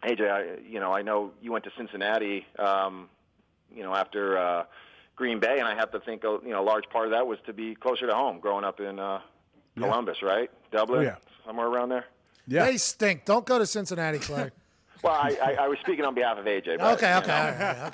AJ, I know you went to Cincinnati, after Green Bay, and I have to think, a large part of that was to be closer to home, growing up in Columbus, right? Dublin, somewhere around there. Yeah, they stink. Don't go to Cincinnati, Clay. Well, I was speaking on behalf of AJ. But, okay.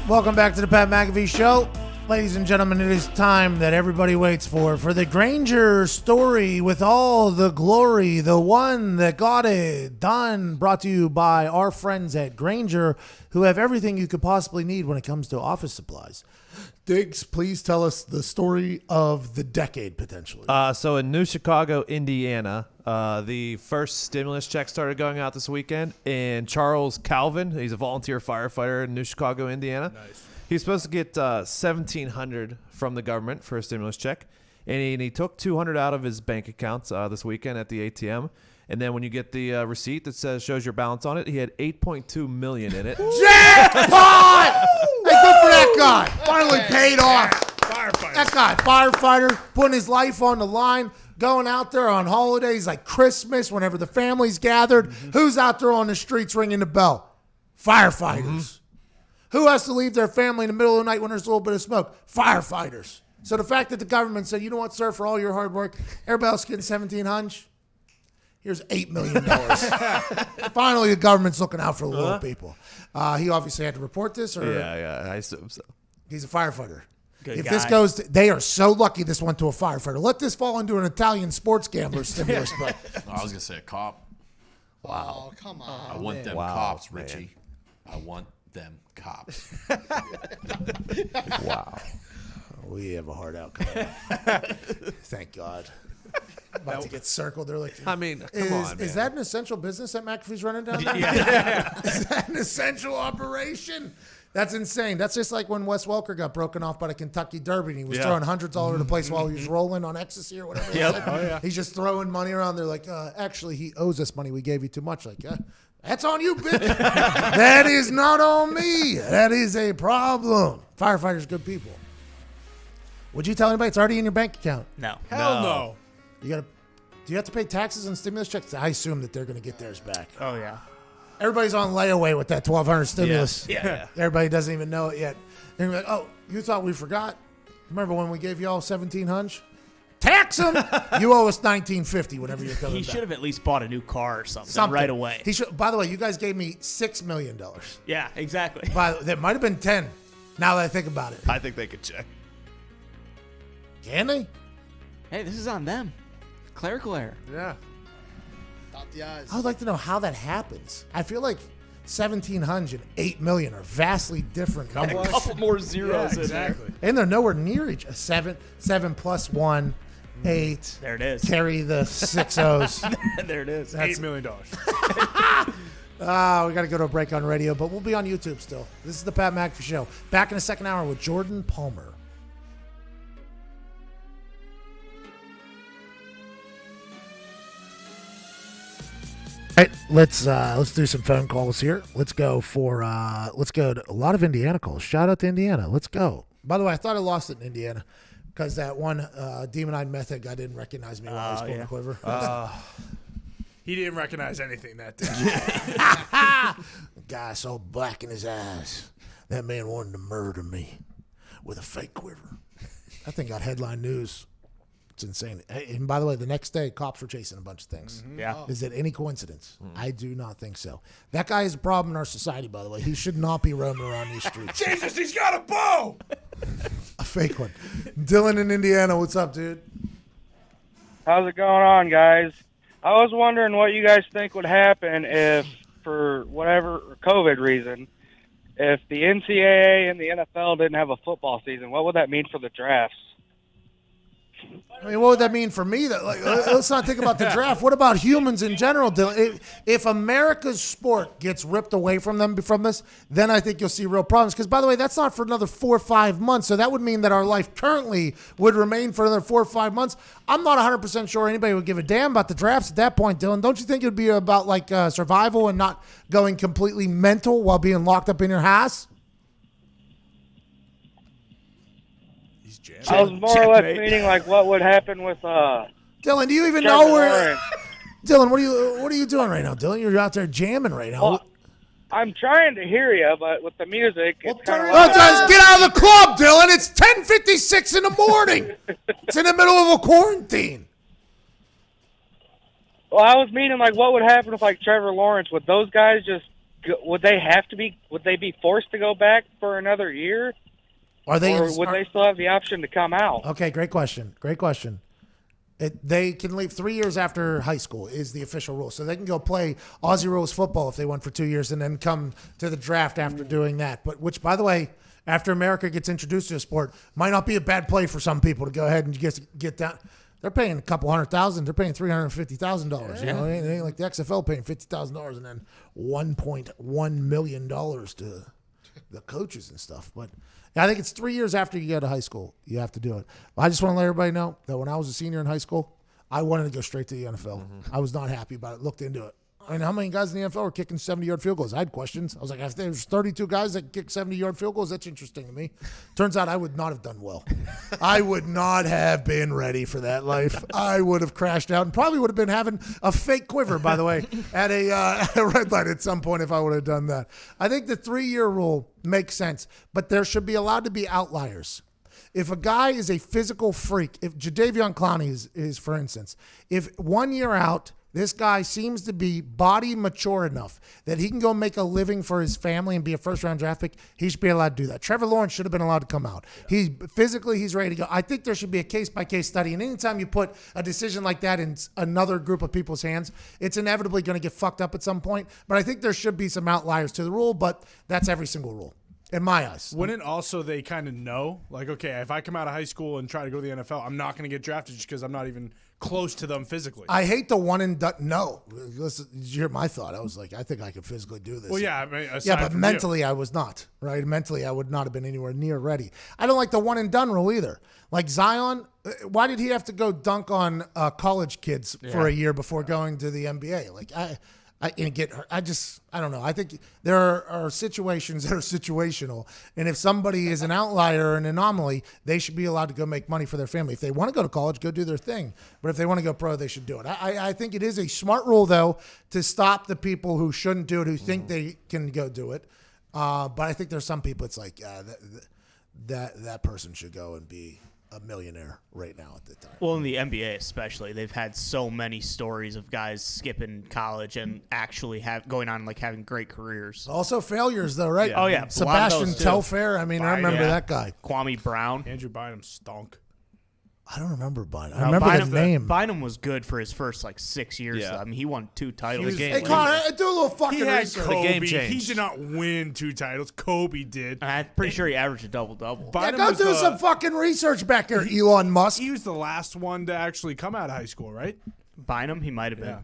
Welcome back to the Pat McAfee Show. Ladies and gentlemen, it is time that everybody waits for the Granger story with all the glory, the one that got it done, brought to you by our friends at Granger, who have everything you could possibly need when it comes to office supplies. Diggs, please tell us the story of the decade, potentially. So in New Chicago, Indiana, the first stimulus check started going out this weekend, and Charles Calvin, he's a volunteer firefighter in New Chicago, Indiana. Nice. He's supposed to get $1,700 from the government for a stimulus check, and he took $200 out of his bank accounts this weekend at the ATM, And then when you get the receipt that shows your balance on it, he had $8.2 million in it. Jackpot! Hey, good for that guy. Finally paid off. Firefighter. That guy, firefighter, putting his life on the line, going out there on holidays like Christmas, whenever the family's gathered. Who's out there on the streets ringing the bell? Firefighters. Who has to leave their family in the middle of the night when there's a little bit of smoke? Firefighters. So the fact that the government said, you know what, sir, for all your hard work, everybody else getting $1,700. Here's $8 million. Finally, the government's looking out for the little people. He obviously had to report this. Or Yeah, I assume so. He's a firefighter. Good if guy. this goes, they are so lucky this went to a firefighter. Let this fall into an Italian sports gambler stimulus. But I was gonna say a cop. Wow. Oh, come on. I want them Wow, cops, man. Richie. I want them cops. wow, we have a hard outcome. Thank God. About to get circled. They're like, I mean, come on, is man. that an essential business that McAfee's running down there? Is that an essential operation? That's insane. That's just like when Wes Welker got broken off by the Kentucky Derby and he was throwing hundreds all over the place while he was rolling on ecstasy or whatever. He's just throwing money around. They're like, actually, he owes us money. We gave you too much. Like, yeah, that's on you, bitch. That is not on me. That is a problem. Firefighters, good people. Would you tell anybody it's already in your bank account? No. Hell no. Do you have to pay taxes and stimulus checks? I assume that they're going to get theirs back. Oh, yeah. Everybody's on layaway with that $1,200 stimulus. Yeah. Everybody doesn't even know it yet. And you're like, oh, you thought we forgot? Remember when we gave you all $1,700? Tax them. You owe us $1,950 whenever you're coming He back. should have at least bought a new car or something right away. He should. By the way, you guys gave me $6 million. Yeah, exactly. That might have been 10. Now that I think about it, I think they could check. can they? Hey, this is on them. Clerical error. Yeah. Dot the I's. I would like to know how that happens. I feel like 1,700 and 8 million are vastly different. A couple more zeros in there. And they're nowhere near each. A 7 plus 1, 8. There it is. Carry the 6 O's. There it is. $8 million. We got to go to a break on radio, but we'll be on YouTube still. This is the Pat McAfee Show. Back in the second hour with Jordan Palmer. All right, let's do some phone calls here. Let's go to a lot of Indiana calls. Shout out to Indiana. Let's go. By the way, I thought I lost it in Indiana because that one demon-eyed method guy didn't recognize me while I was pulling the quiver. He didn't recognize anything that day. Guy so black in his eyes. That man wanted to murder me with a fake quiver. That thing got headline news. It's insane. And by the way, the next day, cops were chasing a bunch of things. Yeah. Is it any coincidence? I do not think so. That guy is a problem in our society, by the way. He should not be roaming around these streets. Jesus, he's got a bow. A fake one. Dylan in Indiana, what's up, dude? How's it going on, guys? I was wondering what you guys think would happen if, for whatever COVID reason, if the NCAA and the NFL didn't have a football season. What would that mean for the drafts? I mean, what would that mean for me? That let's not think about the draft. What about humans in general, Dylan? If America's sport gets ripped away from them from this, then I think you'll see real problems. Because, by the way, that's not for another 4 or 5 months. So that would mean that our life currently would remain for another 4 or 5 months. I'm not 100% sure anybody would give a damn about the drafts at that point, Dylan. Don't you think it would be about like survival and not going completely mental while being locked up in your house? I was more or less meaning like what would happen with Dylan, do you even Trevor know where? Lawrence. Dylan, what are you doing right now, Dylan? You're out there jamming right now. Well, I'm trying to hear you, but with the music, it's kind of Get out of the club, Dylan. It's 10:56 in the morning. It's in the middle of a quarantine. Well, I was meaning like what would happen if like Trevor Lawrence, would those guys just would they be forced to go back for another year? Or would they still have the option to come out? Okay, great question. They can leave 3 years after high school is the official rule. So they can go play Aussie rules football if they went for 2 years and then come to the draft after doing that. But which, by the way, after America gets introduced to a sport, might not be a bad play for some people to go ahead and get down. They're paying a couple $100,000. They're paying $350,000. You know, it ain't like the XFL paying $50,000 and then $1.1 million to the coaches and stuff. But I think it's 3 years after you go to high school. You have to do it. I just want to let everybody know that when I was a senior in high school, I wanted to go straight to the NFL. I was not happy about it. Looked into it. I mean, how many guys in the NFL are kicking 70-yard field goals? I had questions. I was like, if there's 32 guys that kick 70-yard field goals, that's interesting to me. Turns out I would not have done well. I would not have been ready for that life. I would have crashed out and probably would have been having a fake quiver, by the way, at a red light at some point if I would have done that. I think the 3-year rule makes sense, but there should be allowed to be outliers. If a guy is a physical freak, if Jadeveon Clowney is for instance, if 1 year out, this guy seems to be body mature enough that he can go make a living for his family and be a first-round draft pick, he should be allowed to do that. Trevor Lawrence should have been allowed to come out. He's ready to go. I think there should be a case-by-case study, and anytime you put a decision like that in another group of people's hands, it's inevitably going to get fucked up at some point. But I think there should be some outliers to the rule, but that's every single rule. In my eyes. Wouldn't also they kind of know, like, okay, if I come out of high school and try to go to the NFL, I'm not going to get drafted just because I'm not even close to them physically. I hate the one and done. No. Listen, did you hear my thought? I was like, I think I could physically do this. Well, yeah. I mean, but mentally I was not, right? Mentally I would not have been anywhere near ready. I don't like the one and done rule either. Like Zion, why did he have to go dunk on college kids for a year before going to the NBA? Like, I don't know. I think there are situations that are situational. And if somebody is an outlier or an anomaly, they should be allowed to go make money for their family. If they want to go to college, go do their thing. But if they want to go pro, they should do it. I think it is a smart rule, though, to stop the people who shouldn't do it, who think they can go do it. But I think there's some people, it's like, that person should go and be a millionaire right now at the time. Well, in the NBA especially, they've had so many stories of guys skipping college and actually going on like having great careers. Also failures though, right? Yeah. Oh yeah, Sebastian Telfair. I mean, I remember that guy. Kwame Brown. Andrew Bynum stunk. I don't remember Bynum. I remember his name. Bynum was good for his first 6 years. Yeah. I mean, he won 2 titles. Hey, Connor, do a little fucking He had research. Kobe. The game changed. He did not win 2 titles. Kobe did. I'm pretty sure he averaged a double-double. Yeah, go do some fucking research back there, Elon Musk. He was the last one to actually come out of high school, right? Bynum, he might have been. Yeah.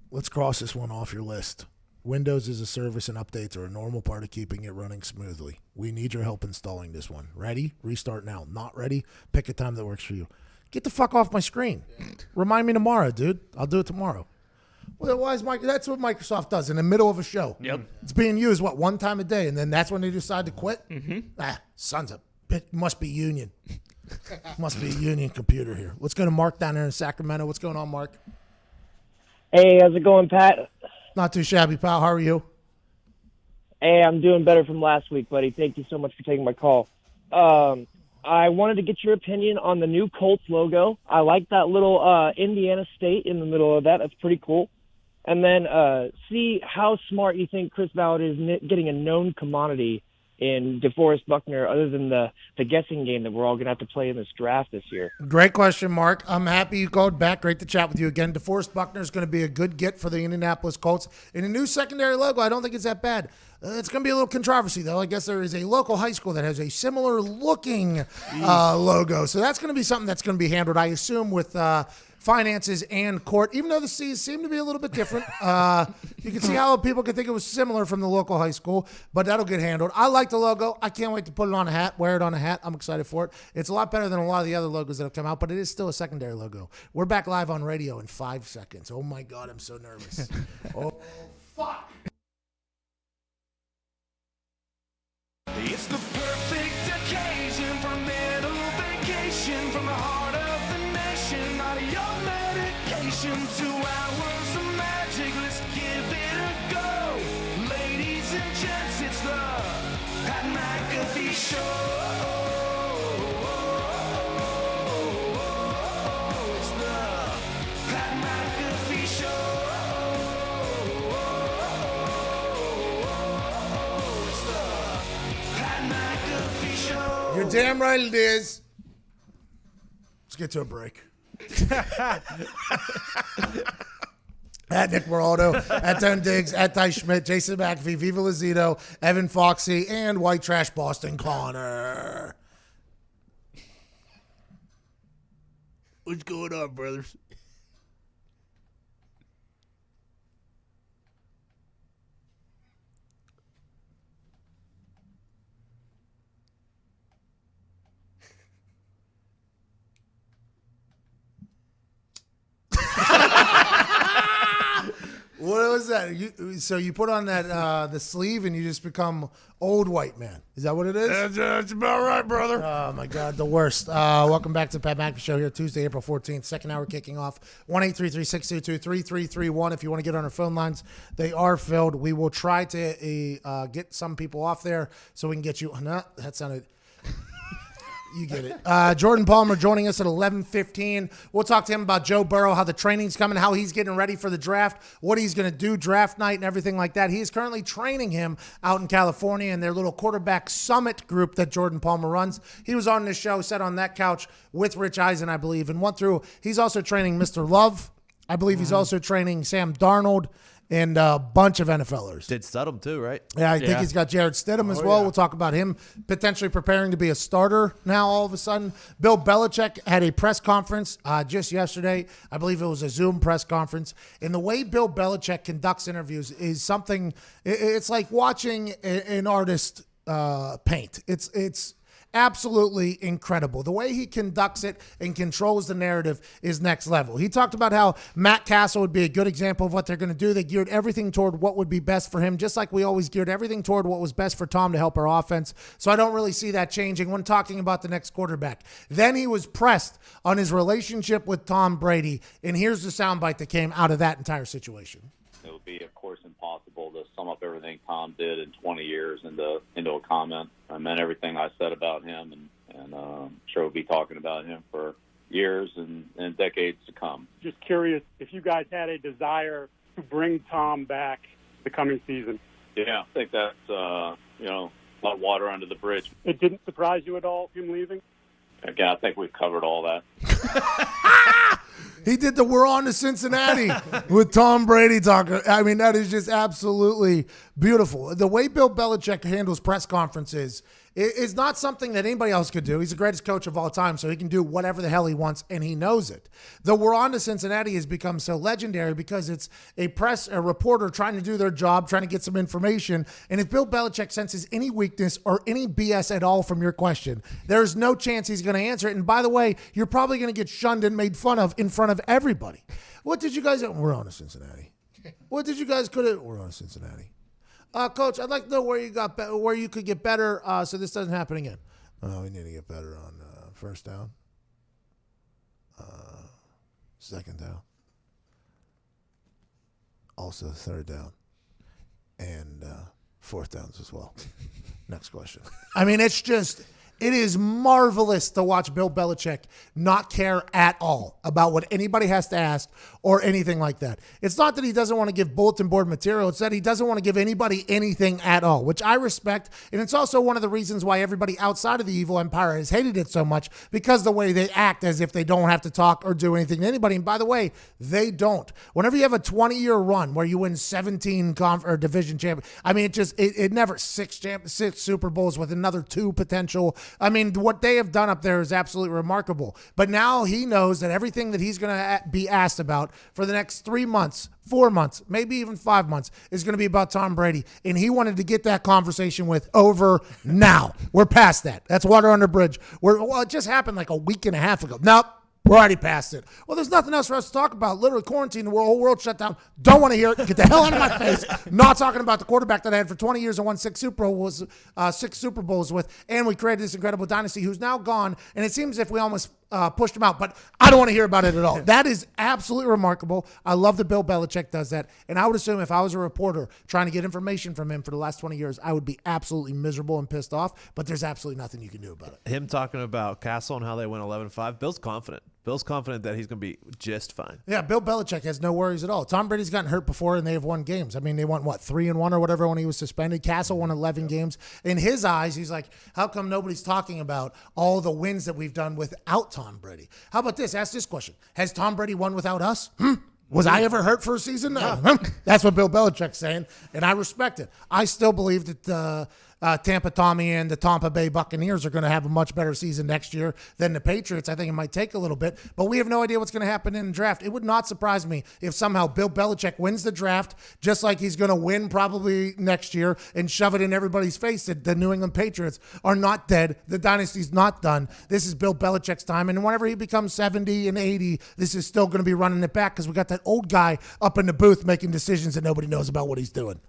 Let's cross this one off your list. Windows as a service and updates are a normal part of keeping it running smoothly. We need your help installing this one. Ready? Restart now. Not ready? Pick a time that works for you. Get the fuck off my screen. Remind me tomorrow, dude. I'll do it tomorrow. Well, why is that's what Microsoft does in the middle of a show. Yep. It's being used, one time a day, and then that's when they decide to quit? Mm-hmm. Sons of bitch. Must be union. Must be a union computer here. Let's go to Mark down there in Sacramento. What's going on, Mark? Hey, how's it going, Pat? Not too shabby, pal. How are you? Hey, I'm doing better from last week, buddy. Thank you so much for taking my call. I wanted to get your opinion on the new Colts logo. I like that little Indiana State in the middle of that. That's pretty cool. And then see how smart you think Chris Ballard is getting a known commodity in DeForest Buckner, other than the guessing game that we're all going to have to play in this draft this year. Great question, Mark. I'm happy you called back. Great to chat with you again. DeForest Buckner is going to be a good get for the Indianapolis Colts. In a new secondary logo, I don't think it's that bad. It's going to be a little controversy, though. I guess there is a local high school that has a similar looking logo. So that's going to be something that's going to be handled, I assume, with finances and court, even though the C's seem to be a little bit different. You can see how people could think it was similar from the local high school, but that'll get handled. I like the logo. I can't wait to put it on a hat, wear it on a hat. I'm excited for it. It's a lot better than a lot of the other logos that have come out, but it is still a secondary logo. We're back live on radio in 5 seconds. Oh, my God, I'm so nervous. Oh, fuck. It's the perfect occasion for a mental vacation from the heart of the nation. Not a young medication, 2 hours of magic. Let's give it a go. Ladies and gents, it's the Pat McAfee Show. It's the Pat McAfee Show. You're damn right it is. Let's get to a break. At Nick Moraldo, at Tone Diggs, at Ty Schmidt, Jason McAfee, Viva Lazito, Evan Foxy, and White Trash Boston Connor. What's going on, brothers? that? So you put on that the sleeve and you just become old white man. Is that what it is? That's about right, brother. Oh, my God, the worst. Welcome back to the Pat McAfee Show here, Tuesday, April 14th. Second hour kicking off. 1-833-622-3331. If you want to get on our phone lines, they are filled. We will try to get some people off there so we can get you. No, that sounded... You get it. Jordan Palmer joining us at 11:15. We'll talk to him about Joe Burrow, how the training's coming, how he's getting ready for the draft, what he's going to do draft night and everything like that. He is currently training him out in California in their little quarterback summit group that Jordan Palmer runs. He was on this show, sat on that couch with Rich Eisen, I believe, and went through. He's also training Mr. Love. I believe he's also training Sam Darnold and a bunch of NFLers. Did Stidham too, right? Yeah, I think he's got Jared Stidham as well. Yeah. We'll talk about him potentially preparing to be a starter now all of a sudden. Bill Belichick had a press conference just yesterday. I believe it was a Zoom press conference. And the way Bill Belichick conducts interviews is something, it's like watching an artist paint. It's absolutely incredible. The way he conducts it and controls the narrative is next level. He talked about how Matt Castle would be a good example of what they're going to do. They geared everything toward what would be best for him, just like we always geared everything toward what was best for Tom to help our offense. So I don't really see that changing when talking about the next quarterback. Then he was pressed on his relationship with Tom Brady, and here's the soundbite that came out of that entire situation. It would be, of course, impossible to sum up everything Tom did in 20 years into a comment. I meant everything I said about him, and I'm sure we'll be talking about him for years and decades to come. Just curious if you guys had a desire to bring Tom back the coming season. Yeah, I think that's, a lot of water under the bridge. It didn't surprise you at all, him leaving? Again, I think we've covered all that. He did the "We're on to Cincinnati" with Tom Brady talking. I mean, that is just absolutely beautiful. The way Bill Belichick handles press conferences is not something that anybody else could do. He's the greatest coach of all time, so he can do whatever the hell he wants, and he knows it. The "We're on to Cincinnati" has become so legendary because it's a reporter trying to do their job, trying to get some information, and if Bill Belichick senses any weakness or any BS at all from your question, there's no chance he's going to answer it. And by the way, you're probably going to get shunned and made fun of in front of everybody. What did you guys do? We're on to Cincinnati. What did you guys We're on to Cincinnati. Coach, I'd like to know where you could get better so this doesn't happen again. Oh, we need to get better on first down, second down, also third down, and fourth downs as well. Next question. I mean, it is marvelous to watch Bill Belichick not care at all about what anybody has to ask or anything like that. It's not that he doesn't want to give bulletin board material. It's that he doesn't want to give anybody anything at all, which I respect. And it's also one of the reasons why everybody outside of the evil empire has hated it so much, because the way they act as if they don't have to talk or do anything to anybody. And by the way, they don't. Whenever you have a 20-year run where you win 17 division champions, I mean, it never six Super Bowls with another 2 potential. I mean, what they have done up there is absolutely remarkable. But now he knows that everything that he's going to be asked about for the next 3 months, 4 months, maybe even 5 months is going to be about Tom Brady. And he wanted to get that conversation over now. We're past that. That's water under bridge. It just happened like a week and a half ago. Nope. We're already past it. Well, there's nothing else for us to talk about. Literally quarantine, the whole world shut down. Don't want to hear it. Get the hell out of my face. Not talking about the quarterback that I had for 20 years and won 6 Super Bowls with, and we created this incredible dynasty who's now gone, and it seems as if we almost pushed him out, but I don't want to hear about it at all. That is absolutely remarkable. I love that Bill Belichick does that, and I would assume if I was a reporter trying to get information from him for the last 20 years, I would be absolutely miserable and pissed off, but there's absolutely nothing you can do about it. Him talking about Castle and how they went 11-5, Bill's confident. Bill's confident that he's going to be just fine. Yeah, Bill Belichick has no worries at all. Tom Brady's gotten hurt before, and they have won games. I mean, they won, 3-1 or whatever when he was suspended. Castle won 11 games. In his eyes, he's like, how come nobody's talking about all the wins that we've done without Tom Brady? How about this? Ask this question. Has Tom Brady won without us? Was I ever hurt for a season? No. That's what Bill Belichick's saying, and I respect it. I still believe that Tampa Tommy and the Tampa Bay Buccaneers are going to have a much better season next year than the Patriots. I think it might take a little bit, but we have no idea what's going to happen in the draft. It would not surprise me if somehow Bill Belichick wins the draft, just like he's going to win probably next year, and shove it in everybody's face that the New England Patriots are not dead. The dynasty's not done. This is Bill Belichick's time, and whenever he becomes 70 and 80, this is still going to be running it back because we got that old guy up in the booth making decisions that nobody knows about what he's doing.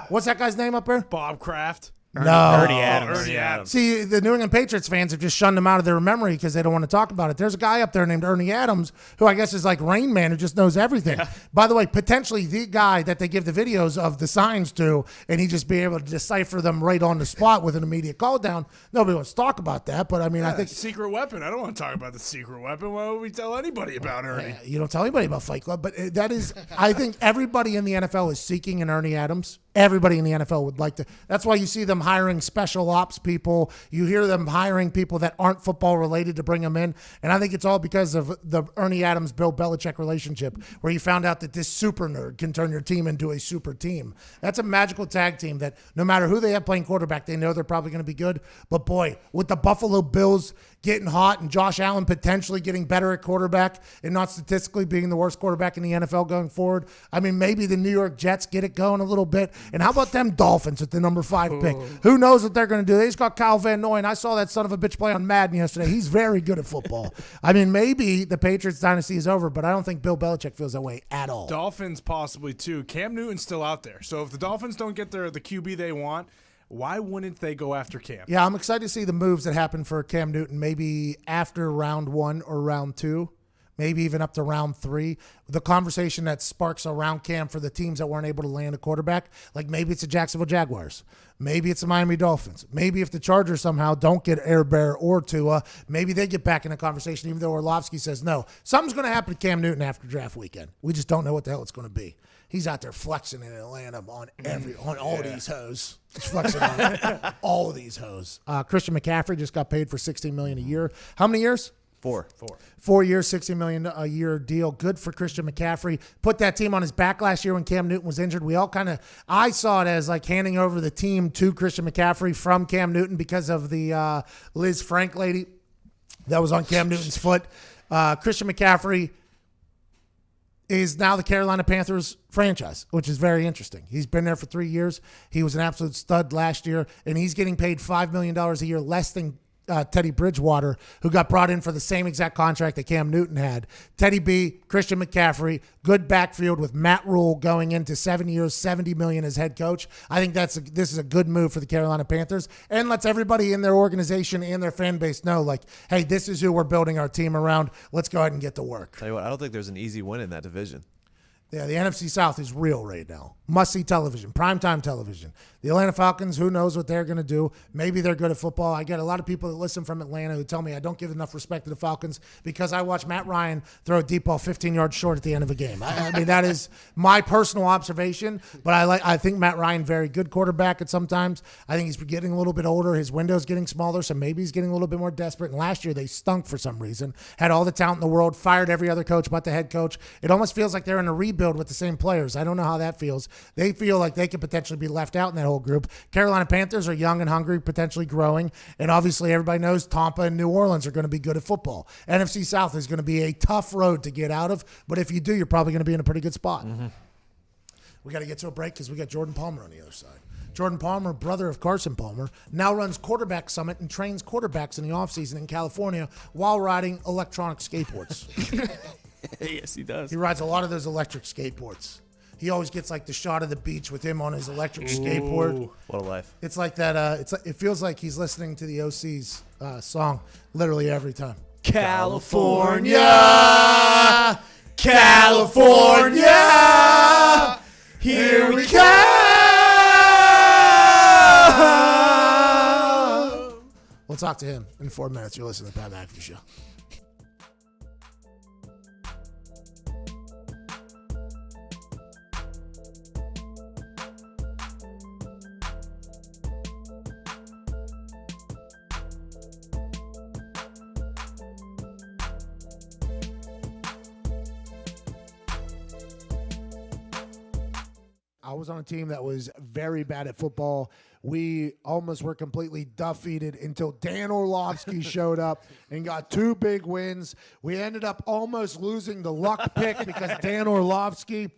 What's that guy's name up there? Bob Kraft. Ernie Adams. See, the New England Patriots fans have just shunned him out of their memory because they don't want to talk about it. There's a guy up there named Ernie Adams who I guess is like Rain Man who just knows everything. Yeah. By the way, potentially the guy that they give the videos of the signs to, and he just be able to decipher them right on the spot with an immediate call down. Nobody wants to talk about that, but I mean, I think secret weapon. I don't want to talk about the secret weapon. Why would we tell anybody about Ernie? You don't tell anybody about Fight Club, but that is, I think everybody in the NFL is seeking an Ernie Adams. Everybody in the NFL would like to. That's why you see them hiring special ops people. You hear them hiring people that aren't football related to bring them in. And I think it's all because of the Ernie Adams, Bill Belichick relationship, where you found out that this super nerd can turn your team into a super team. That's a magical tag team that no matter who they have playing quarterback, they know they're probably going to be good. But boy, with the Buffalo Bills getting hot and Josh Allen potentially getting better at quarterback and not statistically being the worst quarterback in the NFL going forward, I mean, maybe the New York Jets get it going a little bit. And how about them Dolphins at the number 5 pick? Who knows what they're going to do? They just got Kyle Van Noy, and I saw that son of a bitch play on Madden yesterday. He's very good at football. I mean, maybe the Patriots dynasty is over, but I don't think Bill Belichick feels that way at all. Dolphins possibly too. Cam Newton's still out there. So if the Dolphins don't get the QB they want, why wouldn't they go after Cam? Yeah, I'm excited to see the moves that happen for Cam Newton, maybe after round 1 or round 2. Maybe even up to round 3. The conversation that sparks around Cam for the teams that weren't able to land a quarterback, like maybe it's the Jacksonville Jaguars. Maybe it's the Miami Dolphins. Maybe if the Chargers somehow don't get Air Bear or Tua, maybe they get back in the conversation, even though Orlovsky says no. Something's going to happen to Cam Newton after draft weekend. We just don't know what the hell it's going to be. He's out there flexing in Atlanta on all these hoes. He's flexing on all of these hoes. Christian McCaffrey just got paid for $16 million a year. How many years? 4. 4 years, $60 million a year deal. Good for Christian McCaffrey. Put that team on his back last year when Cam Newton was injured. I saw it as like handing over the team to Christian McCaffrey from Cam Newton because of the Liz Frank lady that was on Cam Newton's foot. Christian McCaffrey is now the Carolina Panthers franchise, which is very interesting. He's been there for 3 years. He was an absolute stud last year, and he's getting paid $5 million a year, less than Teddy Bridgewater, who got brought in for the same exact contract that Cam Newton had. Teddy B, Christian McCaffrey, good backfield with Matt Rule going into 7 years, $70 million as head coach. I think this is a good move for the Carolina Panthers and lets everybody in their organization and their fan base know, like, hey, this is who we're building our team around. Let's go ahead and get to work. Tell you what, I don't think there's an easy win in that division. Yeah, the NFC South is real right now. Must-see television, primetime television. The Atlanta Falcons, who knows what they're going to do. Maybe they're good at football. I get a lot of people that listen from Atlanta who tell me I don't give enough respect to the Falcons because I watch Matt Ryan throw a deep ball 15 yards short at the end of a game. I mean, that is my personal observation, but I think Matt Ryan, very good quarterback at sometimes. I think he's getting a little bit older. His window's getting smaller, so maybe he's getting a little bit more desperate. And last year they stunk for some reason, had all the talent in the world, fired every other coach but the head coach. It almost feels like they're in a rebuild with the same players. I don't know how that feels. They feel like they could potentially be left out in that whole group. Carolina Panthers are young and hungry, potentially growing. And obviously everybody knows Tampa and New Orleans are going to be good at football. NFC South is going to be a tough road to get out of. But if you do, you're probably going to be in a pretty good spot. Mm-hmm. We got to get to a break because we got Jordan Palmer on the other side. Jordan Palmer, brother of Carson Palmer, now runs Quarterback Summit and trains quarterbacks in the offseason in California while riding electronic skateboards. Yes, he does. He rides a lot of those electric skateboards. He always gets like the shot of the beach with him on his electric skateboard. What a life. It's like that. It feels like he's listening to the OC's song literally every time. California, California, here we come. We'll talk to him in 4 minutes. You're listening to the Pat McAfee Show. I was on a team that was very bad at football. We almost were completely defeated until Dan Orlovsky showed up and got 2 big wins. We ended up almost losing the luck pick because Dan Orlovsky.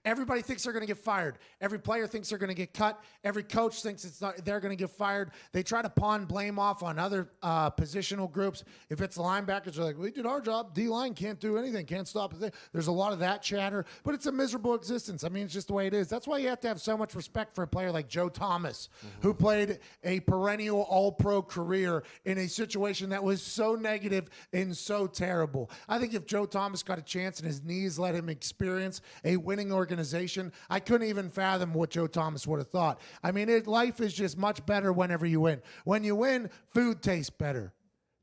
Everybody thinks they're going to get fired. Every player thinks they're going to get cut. Every coach thinks they're going to get fired. They try to pawn blame off on other positional groups. If it's the linebackers, they're like, we did our job. D-line can't do anything, can't stop it. There's a lot of that chatter, but it's a miserable existence. I mean, it's just the way it is. That's why you have to have so much respect for a player like Joe Thomas, who played a perennial all-pro career in a situation that was so negative and so terrible. I think if Joe Thomas got a chance and his knees let him experience a winning organization, I couldn't even fathom what Joe Thomas would have thought. I mean, life is just much better whenever you win. When you win, food tastes better.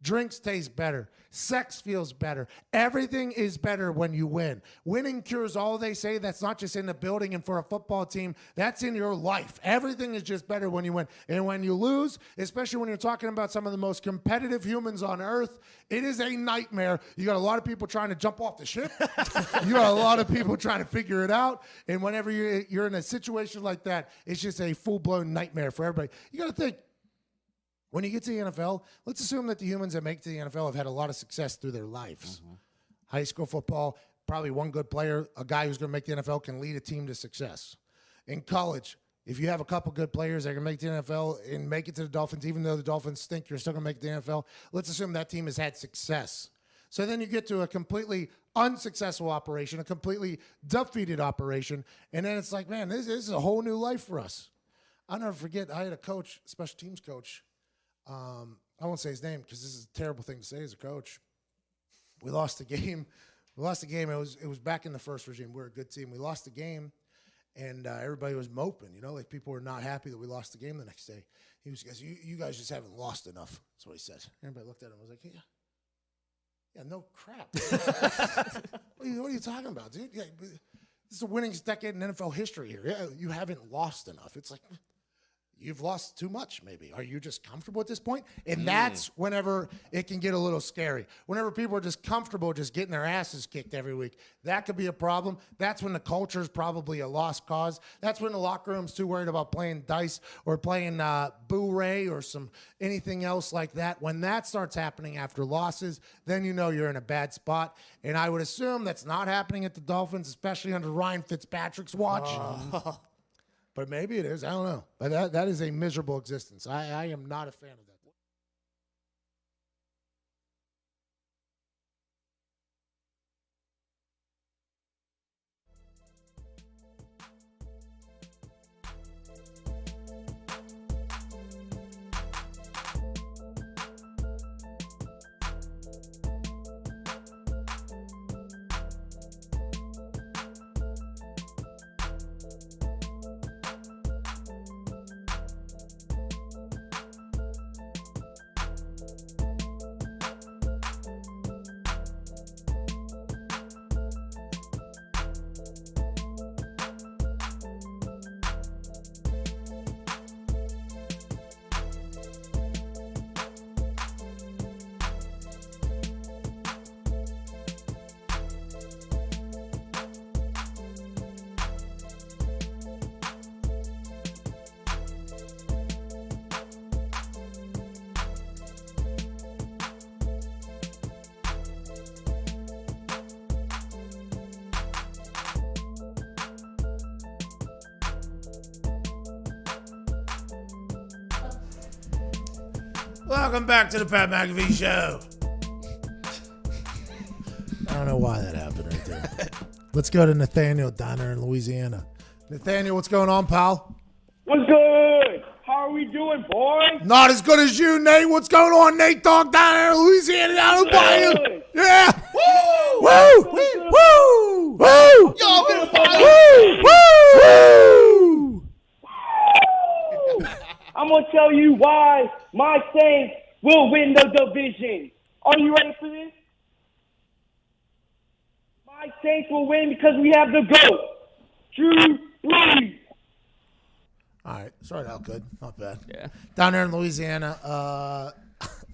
Drinks taste better. Sex feels better. Everything is better when you win. Winning cures all, they say. That's not just in the building and for a football team. That's in your life. Everything is just better when you win. And when you lose, especially when you're talking about some of the most competitive humans on earth, it is a nightmare. You got a lot of people trying to jump off the ship. You got a lot of people trying to figure it out. And whenever you're in a situation like that, it's just a full-blown nightmare for everybody. You got to think, when you get to the NFL, let's assume that the humans that make it to the NFL have had a lot of success through their lives. High school football, probably one good player, a guy who's going to make the NFL can lead a team to success. In college, if you have a couple good players that can make the NFL and make it to the Dolphins, even though the Dolphins stink, you're still going to make the NFL. Let's assume that team has had success. So then you get to a completely unsuccessful operation, a completely defeated operation, and then it's like, man, this is a whole new life for us. I'll never forget, I had a coach, special teams coach. I won't say his name because this is a terrible thing to say as a coach. We lost the game. It was back in the first regime. We were a good team. We lost the game, and everybody was moping. You know, like people were not happy that we lost the game the next day. He was, you guys just haven't lost enough. That's what he said. Everybody looked at him and was like, yeah, no crap. What are you talking about, dude? Yeah, this is the winningest decade in NFL history here. Yeah, you haven't lost enough. It's like, you've lost too much, maybe. Are you just comfortable at this point? And that's whenever it can get a little scary. Whenever people are just comfortable just getting their asses kicked every week, that could be a problem. That's when the culture is probably a lost cause. That's when the locker room's too worried about playing dice or playing Boo-Ray or anything else like that. When that starts happening after losses, then you know you're in a bad spot. And I would assume that's not happening at the Dolphins, especially under Ryan Fitzpatrick's watch. But maybe it is. I don't know. But that is a miserable existence. I am not a fan of that. Welcome back to the Pat McAfee Show. I don't know why that happened right there. Let's go to Nathaniel down there in Louisiana. Nathaniel, what's going on, pal? What's good? How are we doing, boys? Not as good as you, Nate. What's going on, Nate Dogg down there in Louisiana, down in Bayou? Yeah. Woo! Woo! Woo! Woo! Y'all gonna buy Woo! Woo! I'm gonna tell you why my Saints will win the division. Are you ready for this? My Saints will win because we have the GOAT, Drew Brees. All right. Started out good. Not bad. Yeah. Down there in Louisiana,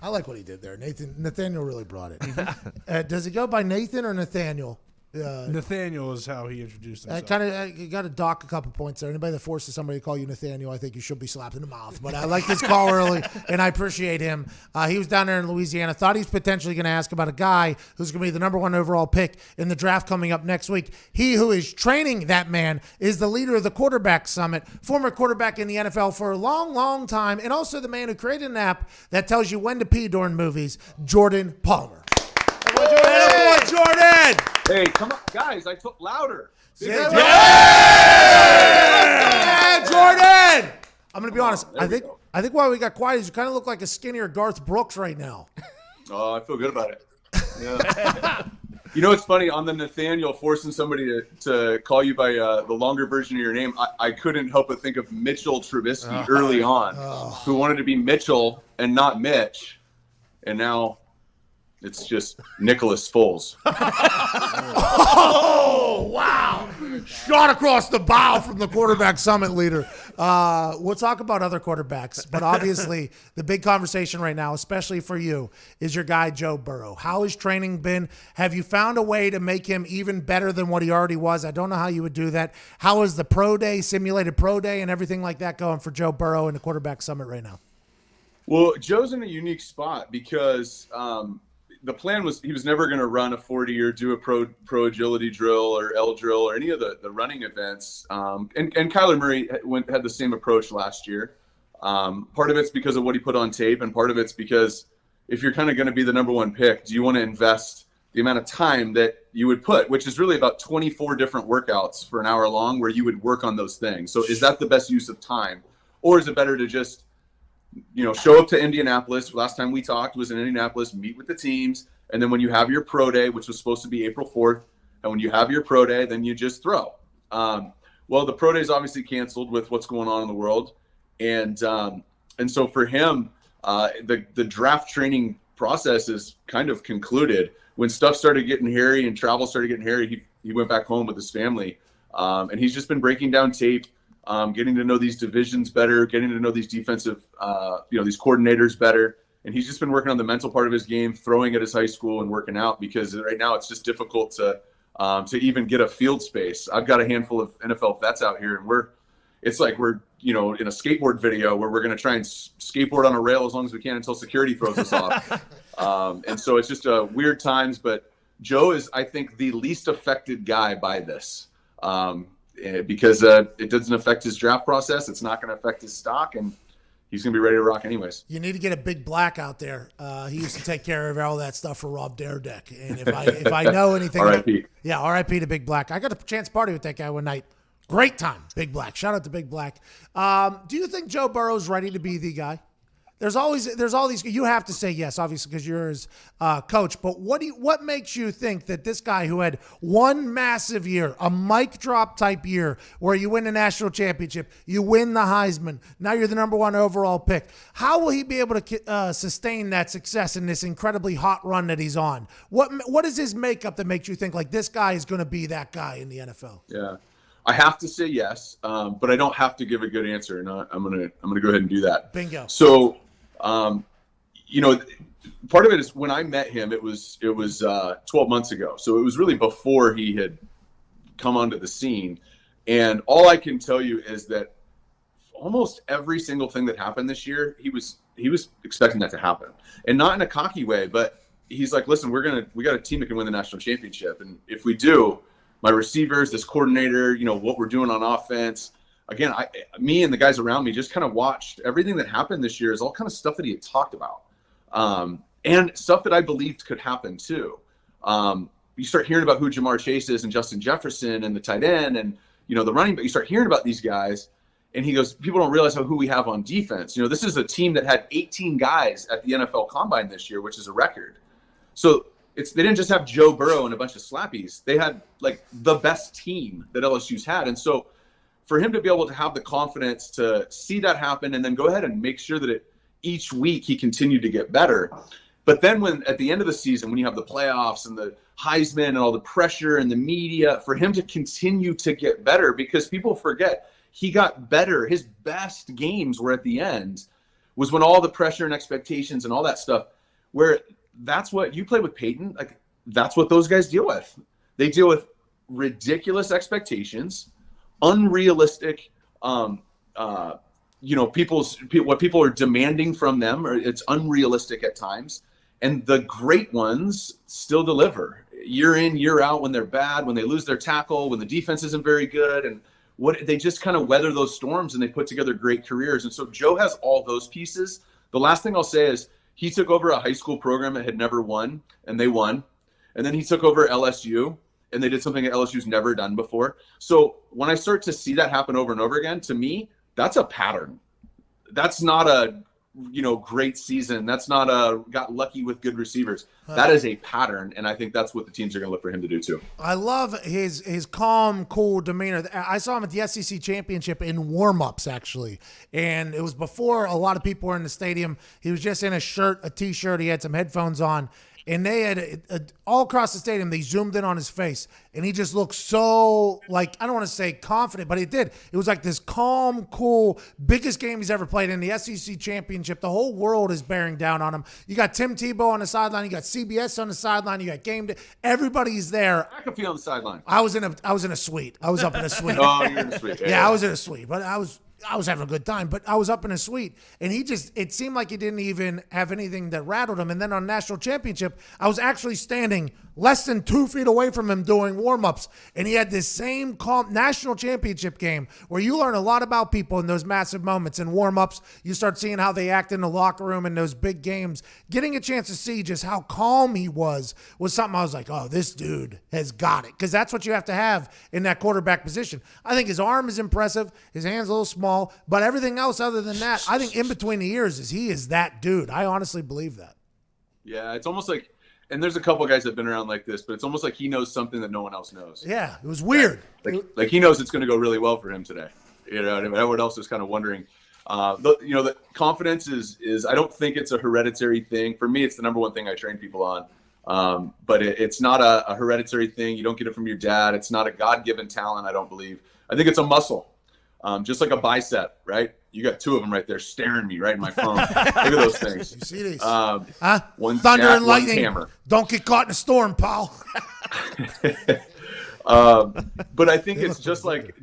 I like what he did there. Nathaniel really brought it. Does he go by Nathan or Nathaniel? Nathaniel is how he introduced I himself. you got to dock a couple points there. Anybody that forces somebody to call you Nathaniel, I think you should be slapped in the mouth. But I like this call early, and I appreciate him. He was down there in Louisiana. Thought he's potentially going to ask about a guy who's going to be the number 1 overall pick in the draft coming up next week. He who is training that man is the leader of the Quarterback Summit, former quarterback in the NFL for a long, long time, and also the man who created an app that tells you when to pee during movies, Jordan Palmer. Hey, Jordan! Hey, come on, guys! I took louder. Yeah, Jordan! I'm gonna be honest. I think why we got quiet is you kind of look like a skinnier Garth Brooks right now. Oh, I feel good about it. Yeah. You know, it's funny on the Nathaniel forcing somebody to call you by the longer version of your name. I couldn't help but think of Mitchell Trubisky early on, who wanted to be Mitchell and not Mitch, and now it's just Nicholas Foles. Oh, wow. Shot across the bow from the Quarterback Summit leader. We'll talk about other quarterbacks, but obviously the big conversation right now, especially for you, is your guy Joe Burrow. How has training been? Have you found a way to make him even better than what he already was? I don't know how you would do that. How is the pro day, simulated pro day, and everything like that going for Joe Burrow in the Quarterback Summit right now? Well, Joe's in a unique spot because the plan was he was never going to run a 40 or do a pro agility drill or L drill or any of the running events. And Kyler Murray had the same approach last year. Part of it's because of what he put on tape, and part of it's because if you're kind of going to be the number 1 pick, do you want to invest the amount of time that you would put, which is really about 24 different workouts for an hour long where you would work on those things. So is that the best use of time? Or is it better to just show up to Indianapolis? Last time we talked was in Indianapolis, meet with the teams. And then when you have your pro day, which was supposed to be April 4th, and when you have your pro day, then you just throw. Well, the pro day is obviously canceled with what's going on in the world. And so for him, the draft training process is kind of concluded. When stuff started getting hairy and travel started getting hairy, he went back home with his family. And he's just been breaking down tape, getting to know these divisions better, getting to know these defensive, these coordinators better. And he's just been working on the mental part of his game, throwing at his high school and working out, because right now it's just difficult to even get a field space. I've got a handful of NFL vets out here, and we're in a skateboard video where we're going to try and skateboard on a rail as long as we can until security throws us off. And so it's just weird times, but Joe is, I think, the least affected guy by this. Because it doesn't affect his draft process. It's not going to affect his stock, and he's going to be ready to rock anyways. You need to get a Big Black out there. He used to take care of all that stuff for Rob Dyrdek. And if I know anything, R.I.P. Yeah, R.I.P. to Big Black. I got a chance to party with that guy one night. Great time, Big Black. Shout out to Big Black. Do you think Joe Burrow's ready to be the guy? There's all these. You have to say yes, obviously, because you're his coach. But what makes you think that this guy who had one massive year, a mic drop type year, where you win the national championship, you win the Heisman, now you're the number 1 overall pick, how will he be able to sustain that success in this incredibly hot run that he's on? What is his makeup that makes you think like this guy is going to be that guy in the NFL? Yeah, I have to say yes, but I don't have to give a good answer, and I'm gonna go ahead and do that. Bingo. So. Part of it is when I met him, it was 12 months ago. So it was really before he had come onto the scene. And all I can tell you is that almost every single thing that happened this year, he was expecting that to happen, and not in a cocky way, but he's like, listen, we got a team that can win the national championship. And if we do, my receivers, this coordinator, what we're doing on offense, again, me and the guys around me just kind of watched everything that happened this year is all kind of stuff that he had talked about, and stuff that I believed could happen too. You start hearing about who Jamar Chase is and Justin Jefferson and the tight end and the running back. You start hearing about these guys, and he goes, people don't realize who we have on defense. This is a team that had 18 guys at the NFL Combine this year, which is a record. So they didn't just have Joe Burrow and a bunch of slappies. They had like the best team that LSU's had, and so. For him to be able to have the confidence to see that happen and then go ahead and make sure that each week he continued to get better. But then when at the end of the season, when you have the playoffs and the Heisman and all the pressure and the media, for him to continue to get better, because people forget he got better. His best games were at the end, was when all the pressure and expectations and all that stuff, where that's what you play with Peyton. Like that's what those guys deal with. They deal with ridiculous expectations, unrealistic, what people are demanding from them, or it's unrealistic at times. And the great ones still deliver year in, year out when they're bad, when they lose their tackle, when the defense isn't very good, and they just kind of weather those storms and they put together great careers. And so Joe has all those pieces. The last thing I'll say is he took over a high school program that had never won, and they won. And then he took over LSU, and they did something that LSU's never done before. So when I start to see that happen over and over again, to me, that's a pattern. That's not a great season. That's not got lucky with good receivers. That is a pattern, and I think that's what the teams are going to look for him to do too. I love his calm, cool demeanor. I saw him at the SEC Championship in warm-ups, actually, and it was before a lot of people were in the stadium. He was just in a T-shirt. He had some headphones on, and they had all across the stadium, they zoomed in on his face, and he just looked so, like, I don't want to say confident, but he did. It was like this calm, cool, biggest game he's ever played in the SEC Championship. The whole world is bearing down on him. You got Tim Tebow on the sideline. You got CBS on the sideline. You got Game Day. Everybody's there. McAfee on the sideline. I was in a suite. I was up in a suite. Oh, you're in a suite. Yeah, I was in a suite, but I was having a good time, but I was up in a suite, and it seemed like he didn't even have anything that rattled him. And then on national championship, I was actually standing less than 2 feet away from him doing warm-ups, and he had this same calm national championship game where you learn a lot about people in those massive moments. In warm-ups, you start seeing how they act in the locker room in those big games. Getting a chance to see just how calm he was something I was like, oh, this dude has got it, because that's what you have to have in that quarterback position. I think his arm is impressive. His hand's a little small, but everything else other than that, I think in between the ears he is that dude. I honestly believe that. Yeah, it's almost like, and there's a couple guys that have been around like this, but it's almost like he knows something that no one else knows. Yeah, it was weird. Like he knows it's going to go really well for him today. You know, everyone else is kind of wondering. The confidence is I don't think it's a hereditary thing. For me, it's the number one thing I train people on. But it's not a hereditary thing. You don't get it from your dad. It's not a God-given talent, I don't believe. I think it's a muscle. Just like a bicep, right? You got two of them right there staring me right in my phone. Look at those things. You see these? One thunder jack, and lightning. one hammer. Don't get caught in a storm, pal. But I think it's just like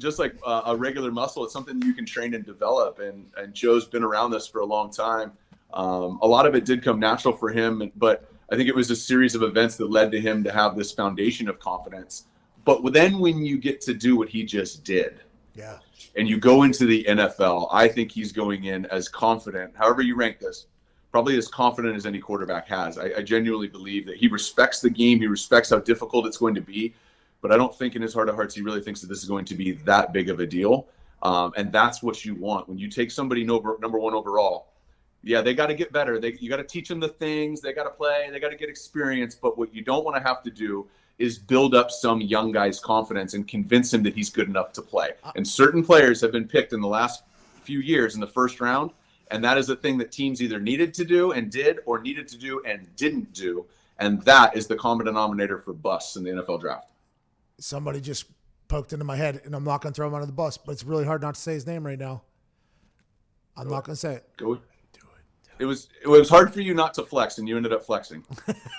a regular muscle. It's something you can train and develop. And Joe's been around this for a long time. A lot of it did come natural for him, but I think it was a series of events that led to him to have this foundation of confidence. But then when you get to do what he just did, yeah, and you go into the NFL, I think he's going in as confident, however you rank this, probably as confident as any quarterback has. I genuinely believe that he respects the game. He respects how difficult it's going to be. But I don't think in his heart of hearts he really thinks that this is going to be that big of a deal. And that's what you want. When you take somebody number one overall, yeah, they got to get better. You got to teach them the things. They got to play. They got to get experience. But what you don't want to have to do is build up some young guy's confidence and convince him that he's good enough to play. And certain players have been picked in the last few years in the first round, and that is a thing that teams either needed to do and did, or needed to do and didn't do. And that is the common denominator for busts in the NFL draft. Somebody just poked into my head, and I'm not going to throw him under the bus, but it's really hard not to say his name right now. I'm not going to say it. Go. It was hard for you not to flex, and you ended up flexing.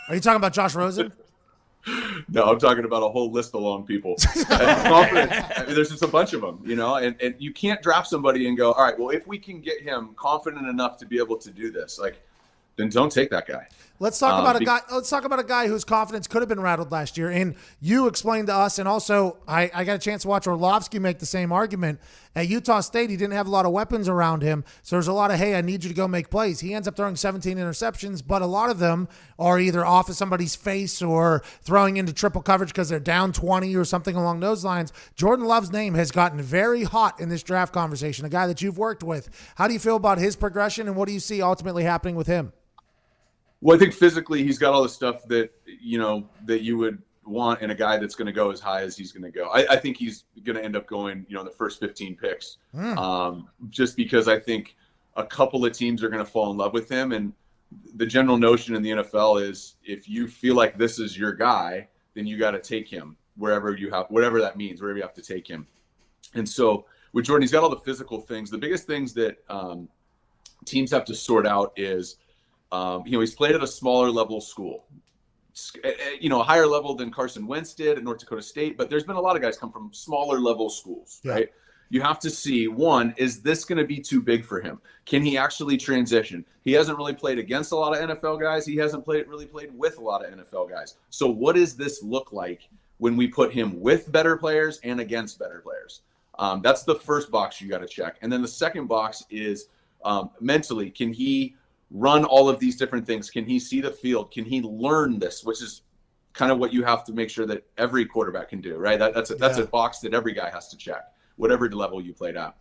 Are you talking about Josh Rosen? No, I'm talking about a whole list of long people. Confidence. I mean, there's just a bunch of them, and you can't draft somebody and go, all right, well, if we can get him confident enough to be able to do this, then don't take that guy. Let's talk about a guy. Let's talk about a guy whose confidence could have been rattled last year. And you explained to us, and also I got a chance to watch Orlovsky make the same argument. At Utah State, he didn't have a lot of weapons around him, so there's a lot of, hey, I need you to go make plays. He ends up throwing 17 interceptions, but a lot of them are either off of somebody's face or throwing into triple coverage because they're down 20 or something along those lines. Jordan Love's name has gotten very hot in this draft conversation, a guy that you've worked with. How do you feel about his progression, and what do you see ultimately happening with him? Well, I think physically he's got all the stuff that that you would want in a guy that's going to go as high as he's going to go. I think he's going to end up going, in the first 15 picks, just because I think a couple of teams are going to fall in love with him. And the general notion in the NFL is if you feel like this is your guy, then you got to take him whatever that means, wherever you have to take him. And so with Jordan, he's got all the physical things. The biggest things that teams have to sort out is, he's played at a smaller level school. a higher level than Carson Wentz did at North Dakota State, but there's been a lot of guys come from smaller level schools, right? You have to see, one, is this going to be too big for him? Can he actually transition? He hasn't really played against a lot of NFL guys. He hasn't really played with a lot of NFL guys. So what does this look like when we put him with better players and against better players? That's the first box you got to check. And then the second box is mentally, can he run all of these different things? Can he see the field? Can he learn this, which is kind of what you have to make sure that every quarterback can do, right? That's a box that every guy has to check, whatever level you played at.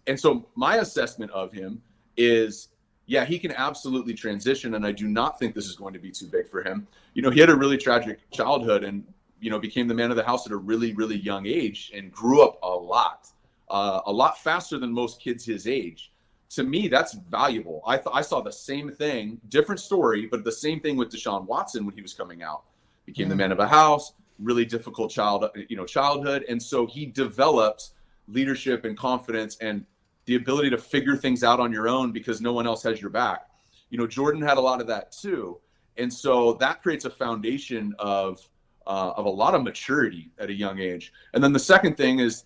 And so my assessment of him is, yeah, he can absolutely transition, and I do not think this is going to be too big for him. He had a really tragic childhood and, became the man of the house at a really, really young age and grew up a lot faster than most kids his age. To me, that's valuable. I saw the same thing, different story, but the same thing with Deshaun Watson when he was coming out. Became the man of the house, really difficult childhood. And so he developed leadership and confidence and the ability to figure things out on your own because no one else has your back. Jordan had a lot of that too. And so that creates a foundation of a lot of maturity at a young age. And then the second thing is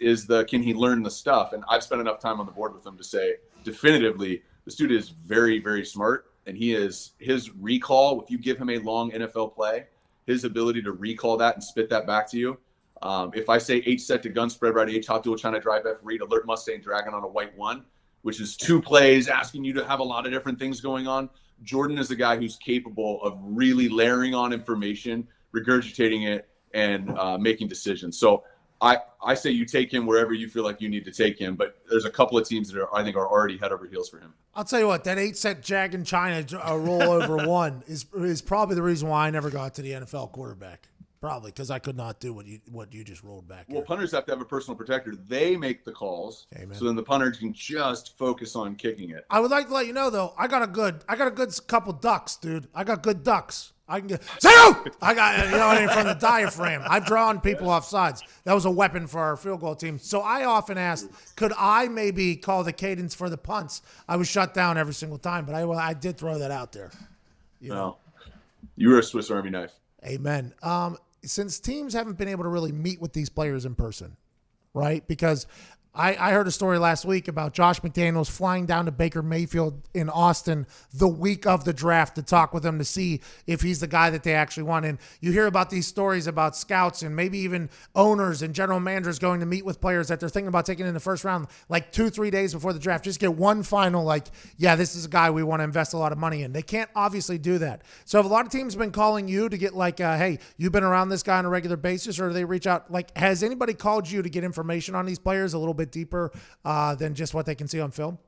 can he learn the stuff? And I've spent enough time on the board with him to say definitively, this dude is very, very smart. And his recall, if you give him a long NFL play, his ability to recall that and spit that back to you. If I say H set to gun spread right H, hot dual China drive F read, alert Mustang dragon on a white one, which is 2 plays asking you to have a lot of different things going on. Jordan is the guy who's capable of really layering on information, regurgitating it, and making decisions. So I say you take him wherever you feel like you need to take him, but there's a couple of teams that I think are already head over heels for him. I'll tell you what, that 8-set Jag and China rollover one is probably the reason why I never got to the NFL quarterback. Probably because I could not do what you just rolled back. Well, punters have to have a personal protector. They make the calls, so then the punter can just focus on kicking it. I would like to let you know though, I got a good couple ducks, dude. I got good ducks. I can get I got from the diaphragm. I've drawn people off sides. That was a weapon for our field goal team. So I often asked, could I maybe call the cadence for the punts? I was shut down every single time, but I did throw that out there. You know, you were a Swiss Army knife. Amen. Since teams haven't been able to really meet with these players in person, right? Because I heard a story last week about Josh McDaniels flying down to Baker Mayfield in Austin the week of the draft to talk with him to see if he's the guy that they actually want. And you hear about these stories about scouts and maybe even owners and general managers going to meet with players that they're thinking about taking in the first round, like 2-3 days before the draft, just get one final, yeah, this is a guy we want to invest a lot of money in. They can't obviously do that. So have a lot of teams been calling you to get hey, you've been around this guy on a regular basis, or do they reach out? Has anybody called you to get information on these players a little bit deeper than just what they can see on film?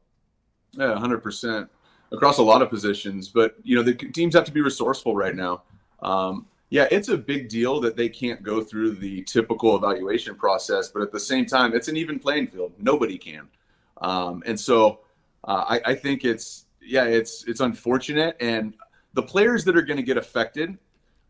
Yeah, 100% across a lot of positions. But, the teams have to be resourceful right now. Yeah, it's a big deal that they can't go through the typical evaluation process. But at the same time, it's an even playing field. Nobody can. And so I think it's unfortunate. And the players that are going to get affected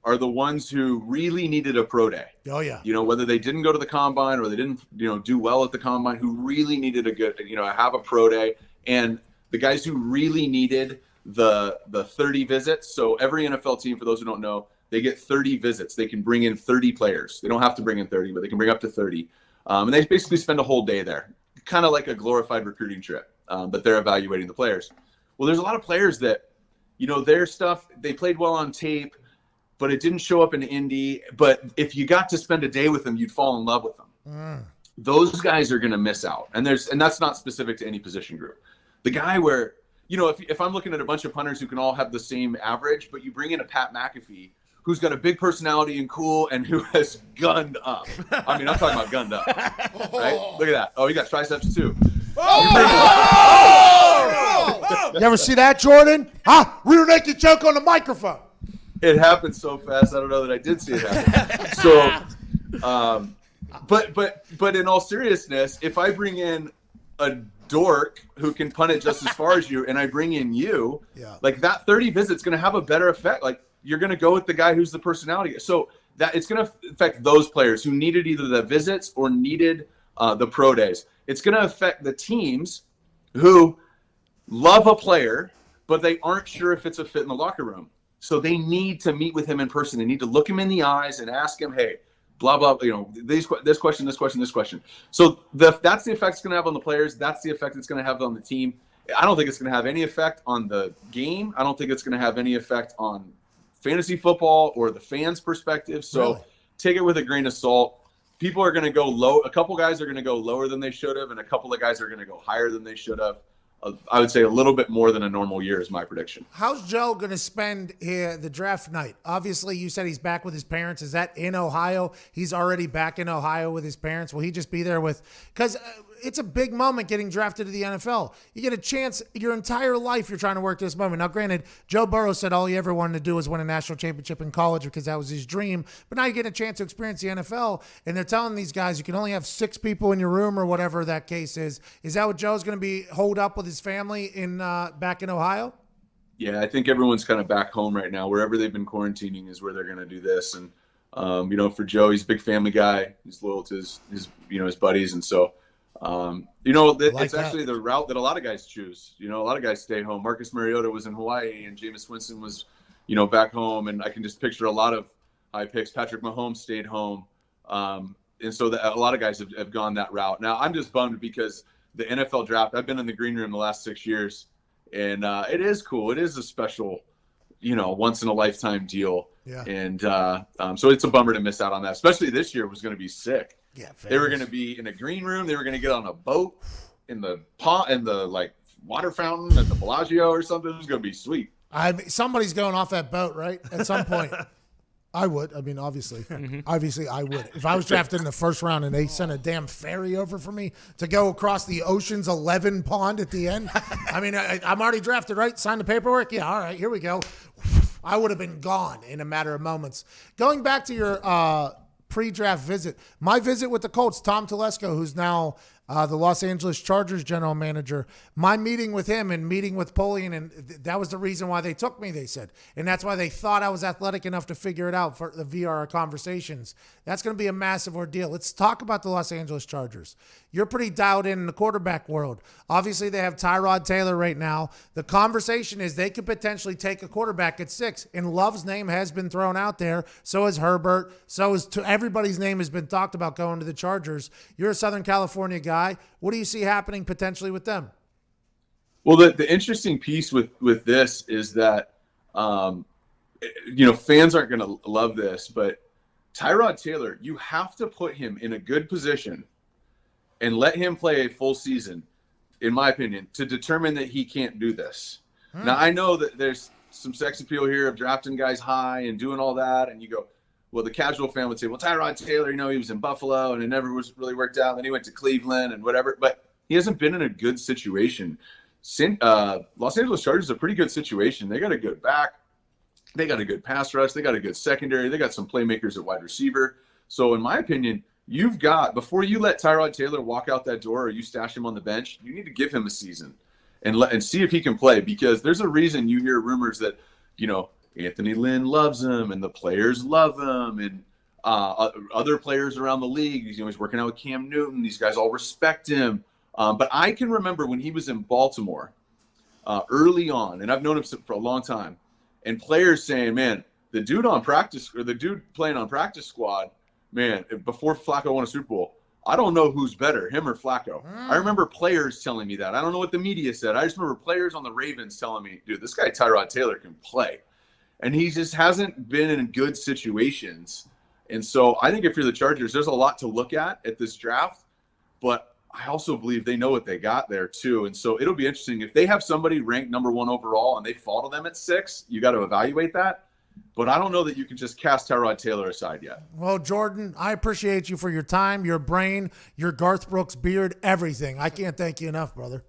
are the ones who really needed a pro day. Oh, yeah. Whether they didn't go to the combine or they didn't, do well at the combine, who really needed a good, have a pro day. And the guys who really needed the 30 visits. So every NFL team, for those who don't know, they get 30 visits. They can bring in 30 players. They don't have to bring in 30, but they can bring up to 30. And they basically spend a whole day there, kind of like a glorified recruiting trip, but they're evaluating the players. Well, there's a lot of players that, their stuff, they played well on tape, but it didn't show up in Indy. But if you got to spend a day with them, you'd fall in love with them. Those guys are going to miss out. And that's not specific to any position group. The guy where, if I'm looking at a bunch of punters who can all have the same average, but you bring in a Pat McAfee who's got a big personality and cool and who has gunned up. I mean, I'm talking about gunned up, right? Look at that. Oh, you got triceps too. You ever see that, Jordan? Rear naked joke on the microphone. It happened so fast. I don't know that I did see it happen. So, but in all seriousness, if I bring in a dork who can punt it just as far as you, and I bring in you, that 30 visits going to have a better effect. You're going to go with the guy who's the personality. So that it's going to affect those players who needed either the visits or needed the pro days. It's going to affect the teams who love a player, but they aren't sure if it's a fit in the locker room. So they need to meet with him in person. They need to look him in the eyes and ask him, hey, blah, blah, this question. So that's the effect it's going to have on the players. That's the effect it's going to have on the team. I don't think it's going to have any effect on the game. I don't think it's going to have any effect on fantasy football or the fans' perspective. So take it with a grain of salt. People are going to go low. A couple guys are going to go lower than they should have, and a couple of guys are going to go higher than they should have. I would say a little bit more than a normal year is my prediction. How's Joe going to spend here the draft night? Obviously, you said he's back with his parents. Is that in Ohio? He's already back in Ohio with his parents. Will he just be there with – because it's a big moment getting drafted to the NFL. You get a chance your entire life you're trying to work this moment. Now, granted, Joe Burrow said all he ever wanted to do was win a national championship in college because that was his dream. But now you get a chance to experience the NFL, and they're telling these guys you can only have 6 people in your room or whatever that case is. Is that what Joe's going to be holed up with his family in back in Ohio? Yeah, I think everyone's kind of back home right now. Wherever they've been quarantining is where they're going to do this. And, for Joe, he's a big family guy. He's loyal to his buddies. And so, it's actually the route that a lot of guys choose. A lot of guys stay home. Marcus Mariota was in Hawaii, and Jameis Winston was, back home. And I can just picture a lot of high picks. Patrick Mahomes stayed home. And so a lot of guys have gone that route. Now, I'm just bummed because the NFL draft, I've been in the green room the last 6 years, and it is cool. It is a special, once in a lifetime deal. Yeah. And so it's a bummer to miss out on that, especially this year was going to be sick. Yeah. They were going to be in a green room. They were going to get on a boat in the pond, in the water fountain at the Bellagio or something. It was going to be sweet. Somebody's going off that boat, right? At some point. I would. I mean, obviously. Obviously, I would. If I was drafted in the first round and they sent a damn ferry over for me to go across the Ocean's 11 pond at the end, I mean, I'm already drafted, right? Sign the paperwork? Yeah, all right, here we go. I would have been gone in a matter of moments. Going back to your pre-draft visit, my visit with the Colts, Tom Telesco, who's now the Los Angeles Chargers general manager, my meeting with him and meeting with Polian, and that was the reason why they took me, they said. And that's why they thought I was athletic enough to figure it out for the VR conversations. That's going to be a massive ordeal. Let's talk about the Los Angeles Chargers. You're pretty dialed in the quarterback world. Obviously, they have Tyrod Taylor right now. The conversation is they could potentially take a quarterback at 6, and Love's name has been thrown out there. So is Herbert. So is everybody's name has been talked about going to the Chargers. You're a Southern California guy. What do you see happening potentially with them? Well, the interesting piece with this is that, fans aren't going to love this, but Tyrod Taylor, you have to put him in a good position and let him play a full season, in my opinion, to determine that he can't do this. Now, I know that there's some sex appeal here of drafting guys high and doing all that, and you go, well, the casual fan would say, well, Tyrod Taylor, he was in Buffalo and it never was really worked out. Then he went to Cleveland and whatever, but he hasn't been in a good situation. Los Angeles Chargers is a pretty good situation. They got a good back. They got a good pass rush. They got a good secondary. They got some playmakers at wide receiver. So in my opinion, before you let Tyrod Taylor walk out that door or you stash him on the bench, you need to give him a season and see if he can play, because there's a reason you hear rumors that, Anthony Lynn loves him and the players love him, and other players around the league. He's working out with Cam Newton. These guys all respect him. But I can remember when he was in Baltimore early on, and I've known him for a long time, and players saying, man, the dude playing on practice squad, man, before Flacco won a Super Bowl, I don't know who's better, him or Flacco. I remember players telling me that. I don't know what the media said. I just remember players on the Ravens telling me, dude, this guy Tyrod Taylor can play. And he just hasn't been in good situations. And so I think if you're the Chargers, there's a lot to look at this draft. But I also believe they know what they got there, too. And so it'll be interesting. If they have somebody ranked number 1 overall and they fall to them at 6, you got to evaluate that. But I don't know that you can just cast Tyrod Taylor aside yet. Well, Jordan, I appreciate you for your time, your brain, your Garth Brooks beard, everything. I can't thank you enough, brother.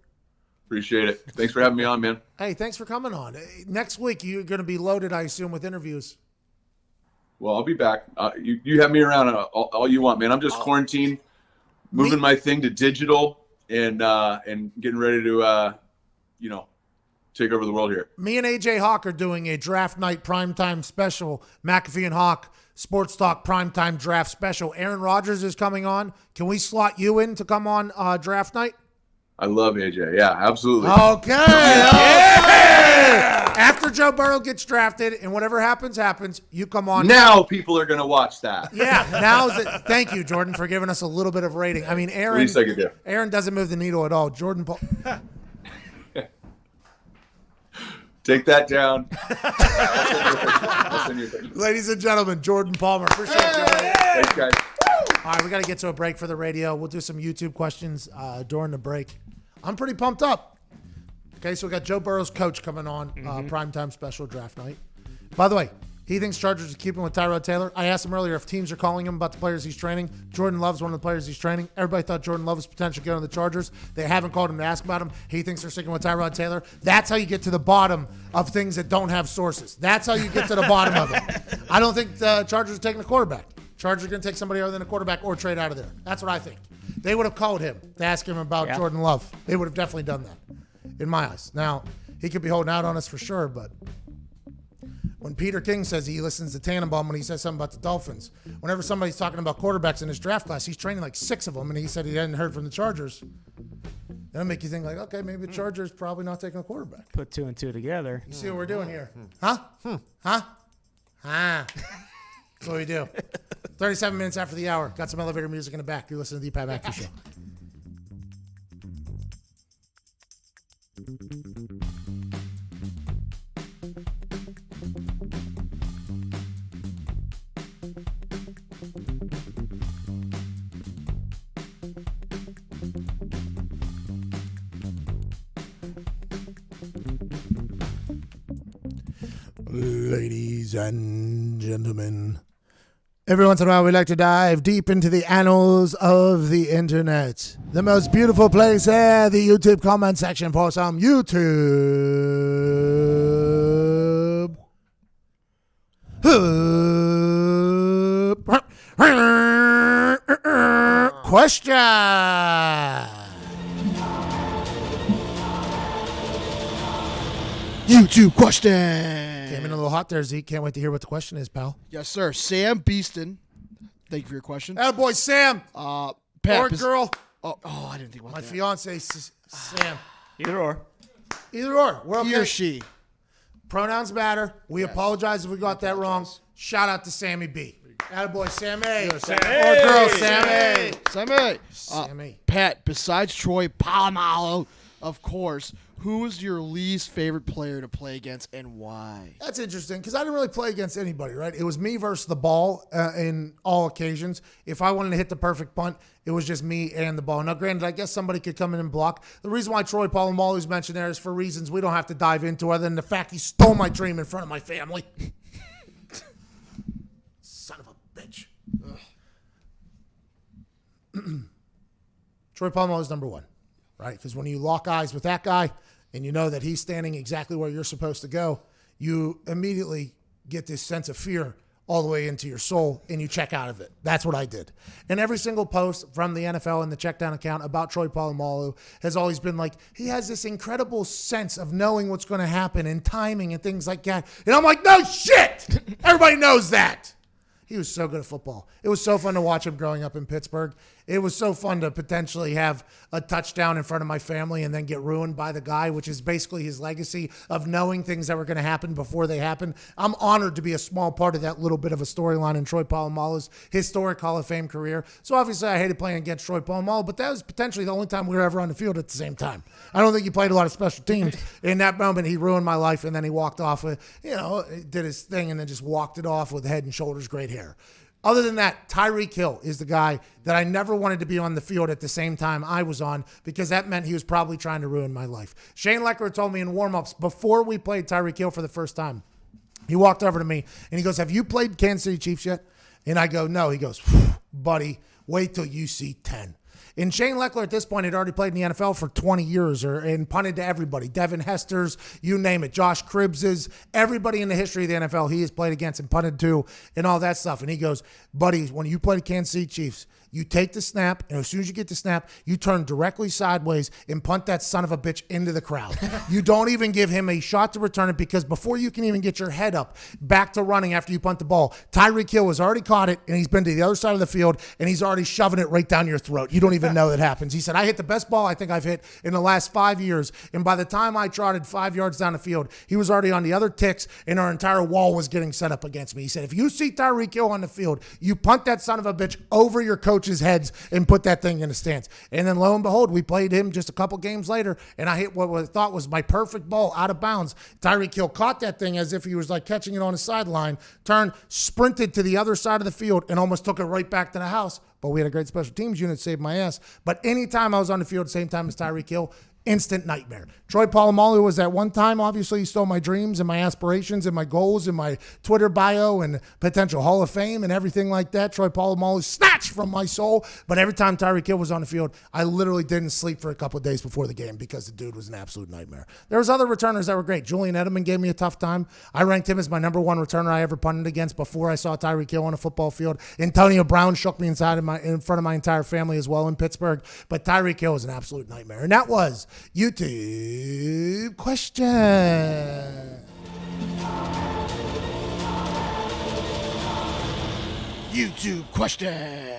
Appreciate it. Thanks for having me on, man. Hey, thanks for coming on. Next week, you're going to be loaded, I assume, with interviews. Well, I'll be back. You have me around all you want, man. I'm just quarantined, moving my thing to digital and getting ready to, take over the world here. Me and AJ Hawk are doing a draft night primetime special. McAfee and Hawk Sports Talk primetime draft special. Aaron Rodgers is coming on. Can we slot you in to come on draft night? I love AJ. Yeah, absolutely. Okay. After Joe Burrow gets drafted and whatever happens, you come on. Now people are going to watch that. Yeah, now is it. Thank you, Jordan, for giving us a little bit of rating. I mean, Aaron. Least I could do. Aaron doesn't move the needle at all. Jordan Paul. Take that down. Ladies and gentlemen, Jordan Palmer. Appreciate you. Thanks, guys. All right, we got to get to a break for the radio. We'll do some YouTube questions during the break. I'm pretty pumped up. Okay, so we got Joe Burrow's coach coming on primetime special draft night. By the way, he thinks Chargers are keeping with Tyrod Taylor. I asked him earlier if teams are calling him about the players he's training. Jordan Love's one of the players he's training. Everybody thought Jordan Love was potentially going to the Chargers. They haven't called him to ask about him. He thinks they're sticking with Tyrod Taylor. That's how you get to the bottom of things that don't have sources. That's how you get to the bottom of it. I don't think the Chargers are taking a quarterback. Chargers are going to take somebody other than a quarterback or trade out of there. That's what I think. They would have called him to ask him about Jordan Love. They would have definitely done that, in my eyes. Now, he could be holding out on us for sure, but when Peter King says he listens to Tannenbaum when he says something about the Dolphins, whenever somebody's talking about quarterbacks in his draft class, he's training like 6 of them, and he said he hadn't heard from the Chargers. That'll make you think like, okay, maybe the Chargers probably not taking a quarterback. Put 2 and 2 together. You see what we're doing here? Huh? Huh? That's what we do. 37 minutes after the hour. Got some elevator music in the back. You're listening to the Pat McAfee Show. Ladies and gentlemen, every once in a while we like to dive deep into the annals of the internet. The most beautiful place there, the YouTube comment section for some YouTube question. YouTube question. Came in a little hot there, Zeke. Can't wait to hear what the question is, pal. Yes, sir. Sam Beeston. Thank you for your question. Attaboy, Sam. Pat, or girl. Oh, I didn't think about My that. fiance, Sam. Either or. Either or. We're okay. He or she. Pronouns matter. We apologize if we got that wrong. Shout out to Sammy B. Attaboy, Sammy. Or girl, Sammy. Sammy. Pat, besides Troy Polamalu, of course, who is your least favorite player to play against and why? That's interesting because I didn't really play against anybody, right? It was me versus the ball in all occasions. If I wanted to hit the perfect punt, it was just me and the ball. Now, granted, I guess somebody could come in and block. The reason why Troy Polamalu is mentioned there is for reasons we don't have to dive into other than the fact he stole my dream in front of my family. Son of a bitch. Troy Polamalu is number one, right? Because when you lock eyes with that guy, and you know that he's standing exactly where you're supposed to go, you immediately get this sense of fear all the way into your soul, and you check out of it. That's what I did. And every single post from the NFL and the checkdown account about Troy Polamalu has always been like, he has this incredible sense of knowing what's going to happen and timing and things like that. And I'm like, no shit! Everybody knows that. He was so good at football. It was so fun to watch him growing up in Pittsburgh. It was so fun to potentially have a touchdown in front of my family and then get ruined by the guy, which is basically his legacy of knowing things that were going to happen before they happened. I'm honored to be a small part of that little bit of a storyline in Troy Polamalu's historic Hall of Fame career. So obviously I hated playing against Troy Polamalu, but that was potentially the only time we were ever on the field at the same time. I don't think he played a lot of special teams. In that moment, he ruined my life, and then he walked off with, did his thing and then just walked it off with head and shoulders great hair. Other than that, Tyreek Hill is the guy that I never wanted to be on the field at the same time I was on because that meant he was probably trying to ruin my life. Shane Leckler told me in warm-ups before we played Tyreek Hill for the first time, he walked over to me and he goes, have you played Kansas City Chiefs yet? And I go, no. He goes, buddy, wait till you see 10. And Shane Leckler at this point had already played in the NFL for 20 years and punted to everybody. Devin Hester's, you name it. Josh Cribbs's, everybody in the history of the NFL he has played against and punted to and all that stuff. And he goes, buddy, when you play the Kansas City Chiefs, you take the snap, and as soon as you get the snap, you turn directly sideways and punt that son of a bitch into the crowd. You don't even give him a shot to return it because before you can even get your head up back to running after you punt the ball, Tyreek Hill has already caught it, and he's been to the other side of the field, and he's already shoving it right down your throat. You don't even even know that happens. He said, I hit the best ball I think I've hit in the last 5 years. And by the time I trotted 5 yards down the field, he was already on the other ticks and our entire wall was getting set up against me. He said, if you see Tyreek Hill on the field, you punt that son of a bitch over your coach's heads and put that thing in the stands. And then lo and behold, we played him just a couple games later, and I hit what I thought was my perfect ball out of bounds. Tyreek Hill caught that thing as if he was like catching it on the sideline, turned, sprinted to the other side of the field, and almost took it right back to the house. But we had a great special teams unit, saved my ass. But anytime I was on the field at the same time as Tyreek Hill, instant nightmare. Troy Polamalu was at one time, obviously, he stole my dreams and my aspirations and my goals and my Twitter bio and potential Hall of Fame and everything like that. Troy Polamalu snatched from my soul. But every time Tyreek Hill was on the field, I literally didn't sleep for a couple of days before the game because the dude was an absolute nightmare. There was other returners that were great. Julian Edelman gave me a tough time. I ranked him as my number one returner I ever punted against before I saw Tyreek Hill on a football field. Antonio Brown shook me in front of my entire family as well in Pittsburgh. But Tyreek Hill was an absolute nightmare. And that was YouTube question. YouTube question.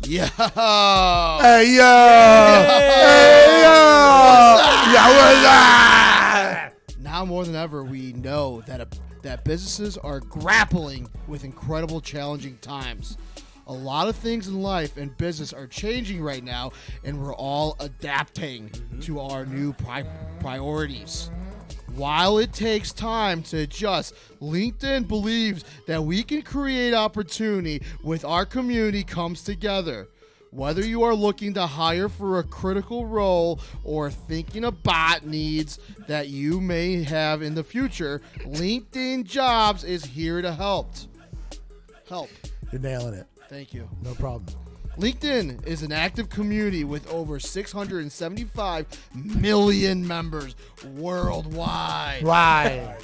Yo. Hey, yo. Hey, yo. Now more than ever, we know that businesses are grappling with incredible challenging times. A lot of things in life and business are changing right now, and we're all adapting to our new priorities. While it takes time to adjust, LinkedIn believes that we can create opportunity with our community comes together. Whether you are looking to hire for a critical role or thinking about needs that you may have in the future, LinkedIn Jobs is here to help. You're nailing it. Thank you. No problem. LinkedIn is an active community with over 675 million members worldwide. Right.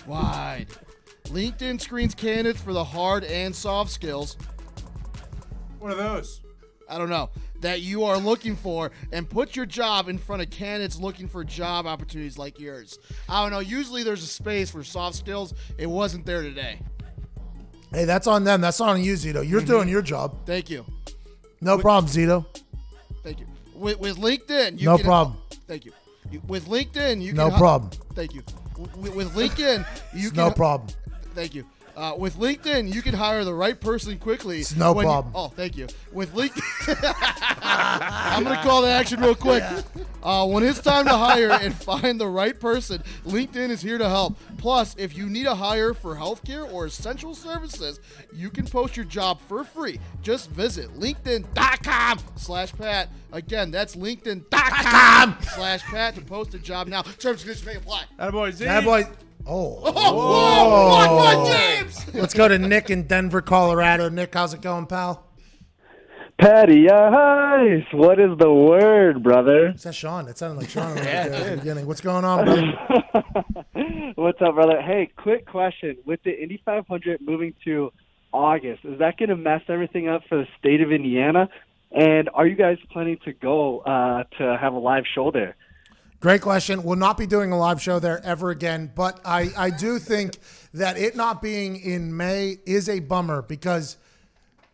LinkedIn screens candidates for the hard and soft skills. What are those? I don't know. That you are looking for, and put your job in front of candidates looking for job opportunities like yours. I don't know. Usually there's a space for soft skills. It wasn't there today. Hey, that's on them. That's not on you, Zito. You're doing your job. Thank you. No problem, Zito. Thank you. With LinkedIn, you No can... problem. Thank you. With LinkedIn, you No can... problem. Thank you. With LinkedIn, you can... No problem. Thank you. With LinkedIn, you can hire the right person quickly. It's no problem. Thank you. With LinkedIn, I'm going to call the action real quick. When it's time to hire and find the right person, LinkedIn is here to help. Plus, if you need a hire for healthcare or essential services, you can post your job for free. Just visit linkedin.com/Pat. Again, that's linkedin.com/Pat to post a job now. Terms and conditions may apply. Attaboy, Z. Attaboy. Oh. Whoa. James. Let's go to Nick in Denver, Colorado. Nick, how's it going, pal? Patty, hi. What is the word, brother? Is that Sean? It sounded like Sean at the beginning. What's going on, brother? What's up, brother? Hey, quick question. With the Indy 500 moving to August, is that going to mess everything up for the state of Indiana? And are you guys planning to go to have a live show there? Great question. We'll not be doing a live show there ever again, but I do think that it not being in May is a bummer because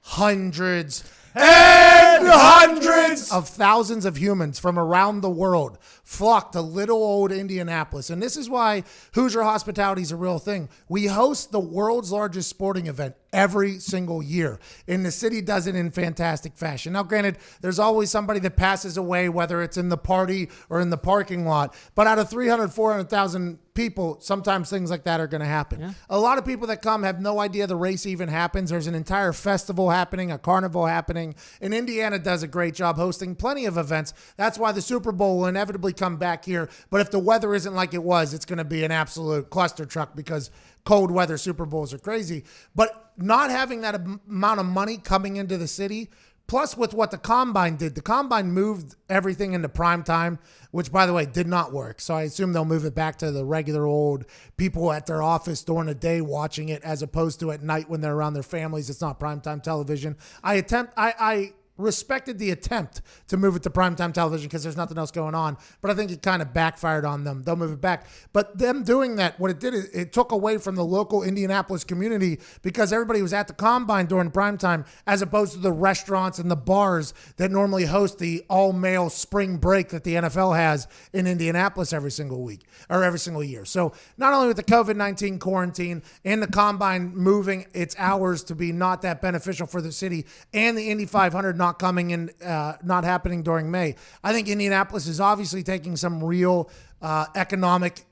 hundreds and hundreds of thousands of humans from around the world flock to little old Indianapolis. And this is why Hoosier hospitality is a real thing. We host the world's largest sporting event every single year, and the city does it in fantastic fashion. Now, granted, there's always somebody that passes away, whether it's in the party or in the parking lot, but out of 300, 400,000 people, sometimes things like that are going to happen. Yeah. A lot of people that come have no idea the race even happens. There's an entire festival happening, a carnival happening, and Indiana does a great job hosting plenty of events. That's why the Super Bowl will inevitably come back here. But if the weather isn't like it was, it's going to be an absolute cluster truck because cold weather Super Bowls are crazy. But not having that amount of money coming into the city, plus with what the Combine did, the Combine moved everything into prime time, which, by the way, did not work. So I assume they'll move it back to the regular old people at their office during the day watching it as opposed to at night when they're around their families. It's not primetime television. I respected the attempt to move it to primetime television because there's nothing else going on, but I think it kind of backfired on them. They'll move it back. But them doing that, what it did is it took away from the local Indianapolis community because everybody was at the Combine during primetime as opposed to the restaurants and the bars that normally host the all-male spring break that the NFL has in Indianapolis every single week or every single year. So not only with the COVID-19 quarantine and the Combine moving its hours to be not that beneficial for the city and the Indy 500 not coming in, not happening during May. I think Indianapolis is obviously taking some real economic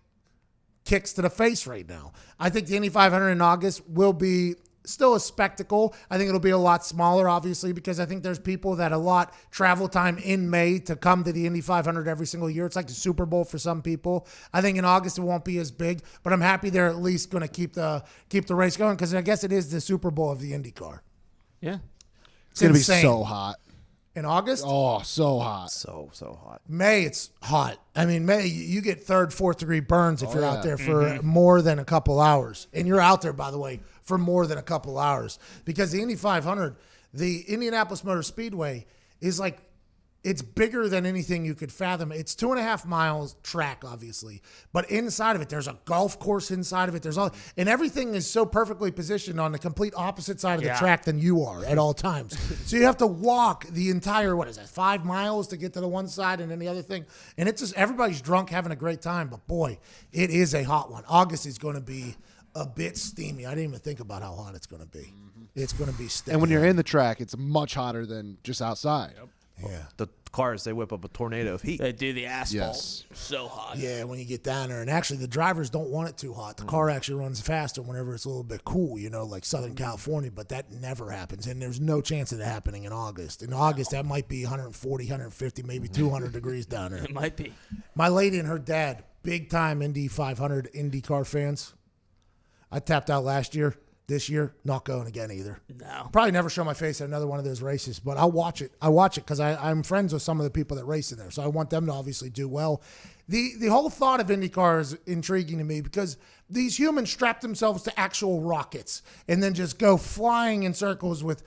kicks to the face right now. I think the Indy 500 in August will be still a spectacle. I think it'll be a lot smaller, obviously, because I think there's people that allot travel time in May to come to the Indy 500 every single year. It's like the Super Bowl for some people. I think in August it won't be as big, but I'm happy they're at least going to keep the race going because I guess it is the Super Bowl of the IndyCar. Yeah. It's going to be insane. so hot. In August? Oh, so hot. So hot. May, it's hot. I mean, May, you get third, fourth degree burns if you're out there for Mm-hmm. more than a couple hours. And you're out there, by the way, for more than a couple hours. Because the Indy 500, the Indianapolis Motor Speedway, is like, it's bigger than anything you could fathom. It's 2.5 miles track, obviously. But inside of it, there's a golf course inside of it. There's all, and everything is so perfectly positioned on the complete opposite side of the track than you are at all times. So you have to walk the entire, 5 miles to get to the one side and then the other thing. And it's just, everybody's drunk, having a great time. But boy, it is a hot one. August is going to be a bit steamy. I didn't even think about how hot it's going to be. It's going to be steamy. And when you're in the track, it's much hotter than just outside. Yep. Yeah. The cars, they whip up a tornado of heat. They do the asphalt. Yes. So hot. Yeah, when you get down there. And actually, the drivers don't want it too hot. The car actually runs faster whenever it's a little bit cool, like Southern California, but that never happens. And there's no chance of it happening in August. In August, that might be 140, 150, maybe 200 degrees down there. It might be. My lady and her dad, big-time Indy 500 IndyCar fans. I tapped out last year. This year, not going again either. No. Probably never show my face at another one of those races, but I'll watch it. I watch it because I'm friends with some of the people that race in there, so I want them to obviously do well. The whole thought of IndyCar is intriguing to me because these humans strap themselves to actual rockets and then just go flying in circles with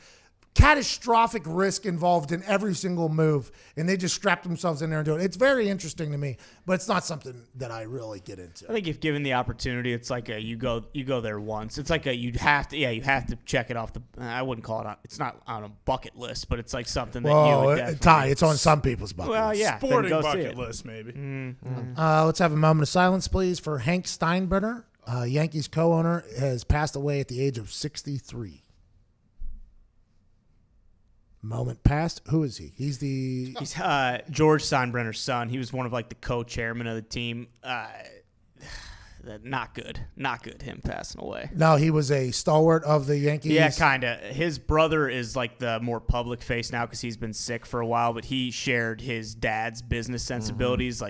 catastrophic risk involved in every single move, and they just strap themselves in there and do it. It's very interesting to me, but it's not something that I really get into. I think if given the opportunity, it's like you go there once. It's like you have to check it off the. I wouldn't call it. It's not on a bucket list, but it's like something that you would definitely. Ty, it's on some people's bucket list. Well, yeah, Sporting then go see bucket it. list, maybe. Let's have a moment of silence, please, for Hank Steinbrenner. Yankees co-owner has passed away at the age of 63. Moment passed. Who is he? He's George Steinbrenner's son. He was one of the co-chairmen of the team. Not good. Him passing away. No, he was a stalwart of the Yankees. Yeah, kind of. His brother is the more public face now because he's been sick for a while, but he shared his dad's business sensibilities,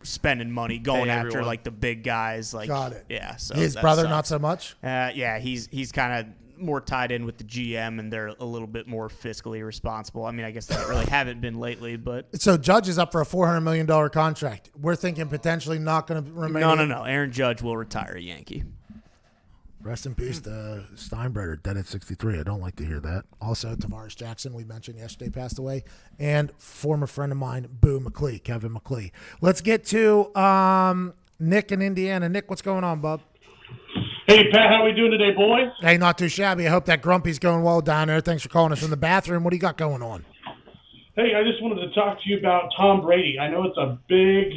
spending money, going after the big guys. Got it. Yeah. So his that brother, sucks. not so much. Yeah, he's kind of more tied in with the GM, and they're a little bit more fiscally responsible. I mean, I guess they really haven't been lately, but So Judge is up for a $400 million contract. We're thinking potentially not going to remain. no. Aaron Judge will retire a Yankee. Rest in peace to Steinbrenner, dead at 63. I don't like to hear that. Also, Tavares Jackson, we mentioned yesterday, passed away. And former friend of mine, Kevin McClee. Let's get to Nick in Indiana. Nick, what's going on, bub? Hey, Pat, how we doing today, boys? Hey, not too shabby. I hope that grumpy's going well down there. Thanks for calling us from the bathroom. What do you got going on? Hey, I just wanted to talk to you about Tom Brady. I know it's a big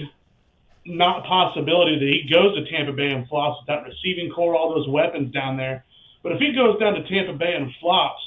not possibility that he goes to Tampa Bay and flops with that receiving core, all those weapons down there. But if he goes down to Tampa Bay and flops,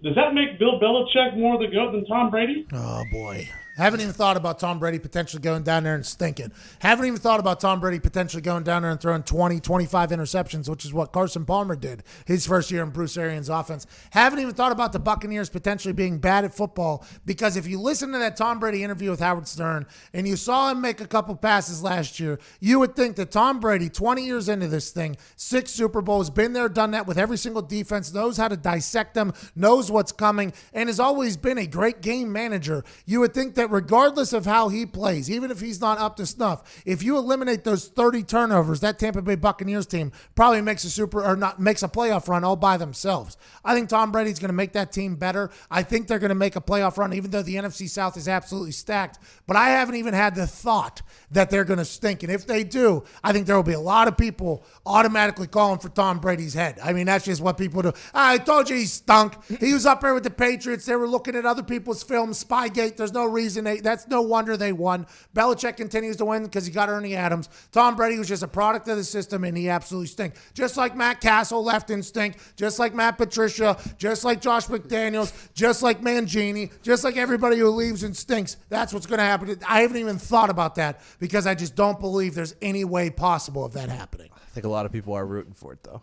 does that make Bill Belichick more the GOAT than Tom Brady? Oh, boy. Haven't even thought about Tom Brady potentially going down there and stinking. Haven't even thought about Tom Brady potentially going down there and throwing 20, 25 interceptions, which is what Carson Palmer did his first year in Bruce Arians' offense. Haven't even thought about the Buccaneers potentially being bad at football, because if you listen to that Tom Brady interview with Howard Stern and you saw him make a couple passes last year, you would think that Tom Brady, 20 years into this thing, 6 Super Bowls, been there, done that with every single defense, knows how to dissect them, knows what's coming, and has always been a great game manager. You would think that regardless of how he plays, even if he's not up to snuff, if you eliminate those 30 turnovers, that Tampa Bay Buccaneers team probably makes a playoff run all by themselves. I think Tom Brady's going to make that team better. I think they're going to make a playoff run, even though the NFC South is absolutely stacked. But I haven't even had the thought that they're going to stink. And if they do, I think there will be a lot of people automatically calling for Tom Brady's head. I mean, that's just what people do. I told you he stunk. He was up there with the Patriots. They were looking at other people's films. Spygate. There's no reason. That's no wonder they won. Belichick continues to win because he got Ernie Adams. Tom Brady was just a product of the system, and he absolutely stink. Just like Matt Castle left in stink. Just like Matt Patricia. Just like Josh McDaniels. Just like Mangini. Just like everybody who leaves and stinks. That's what's going to happen. I haven't even thought about that because I just don't believe there's any way possible of that happening. I think a lot of people are rooting for it, though.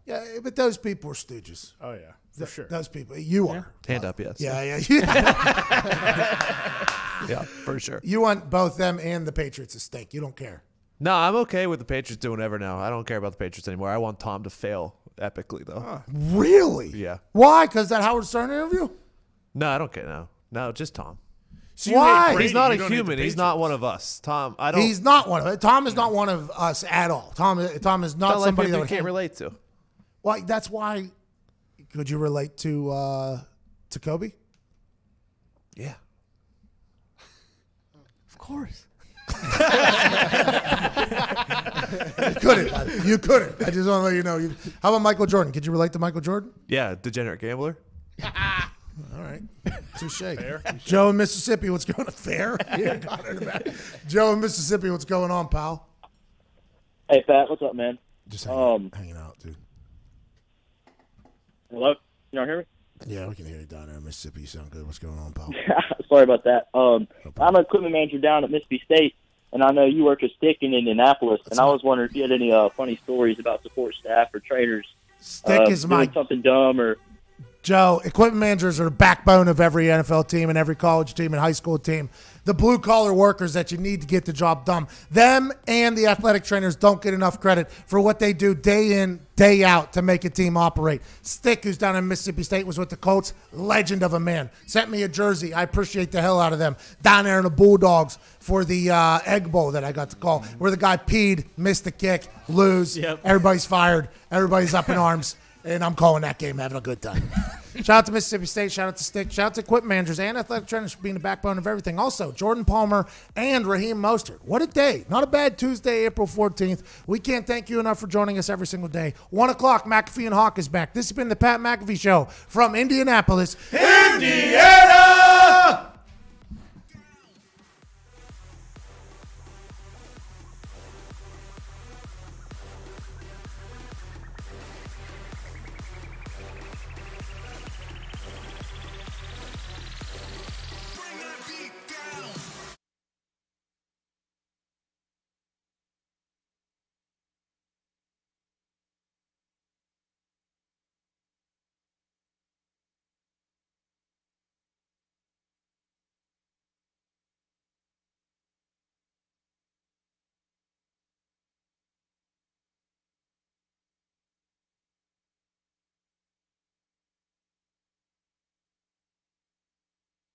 Yeah, but those people are stooges. Oh, yeah, for sure. Those people. You are. Hand up, yes. Yeah. Yeah, for sure. You want both them and the Patriots to stink. You don't care. No, I'm okay with the Patriots doing whatever now. I don't care about the Patriots anymore. I want Tom to fail epically, though. Really? Yeah. Why? Because that Howard Stern interview? No, I don't care. No, just Tom. So why? He's not a human. He's not one of us. Tom, I don't. He's not one of us. Tom is not one of us at all. Tom is not somebody that we we can't relate to. Well, that's why. Could you relate to Kobe? Yeah. Of course. You couldn't. I just want to let you know. How about Michael Jordan? Could you relate to Michael Jordan? Yeah, degenerate gambler. All right. Touche. Joe in Mississippi, what's going on? Fair? Yeah, got it in the back. Joe in Mississippi, what's going on, pal? Hey, Pat, what's up, man? Just hanging out, dude. Hello? Can y'all hear me? Yeah, we can hear you down there in Mississippi. You sound good. What's going on, pal? Sorry about that. I'm an equipment manager down at Mississippi State, and I know you work a stick in Indianapolis, and I was wondering if you had any funny stories about support staff or trainers Stick is doing my something dumb or... Joe, equipment managers are the backbone of every NFL team and every college team and high school team. The blue-collar workers that you need to get the job done. Them and the athletic trainers don't get enough credit for what they do day in, day out to make a team operate. Stick, who's down in Mississippi State, was with the Colts. Legend of a man. Sent me a jersey. I appreciate the hell out of them. Down there in the Bulldogs for the Egg Bowl that I got to call, where the guy peed, missed the kick, lose. Yep. Everybody's fired. Everybody's up in arms. And I'm calling that game, having a good time. Shout out to Mississippi State. Shout out to Stick. Shout out to equipment managers and athletic trainers for being the backbone of everything. Also, Jordan Palmer and Raheem Mostert. What a day. Not a bad Tuesday, April 14th. We can't thank you enough for joining us every single day. 1 o'clock, McAfee and Hawk is back. This has been the Pat McAfee Show from Indianapolis, Indiana!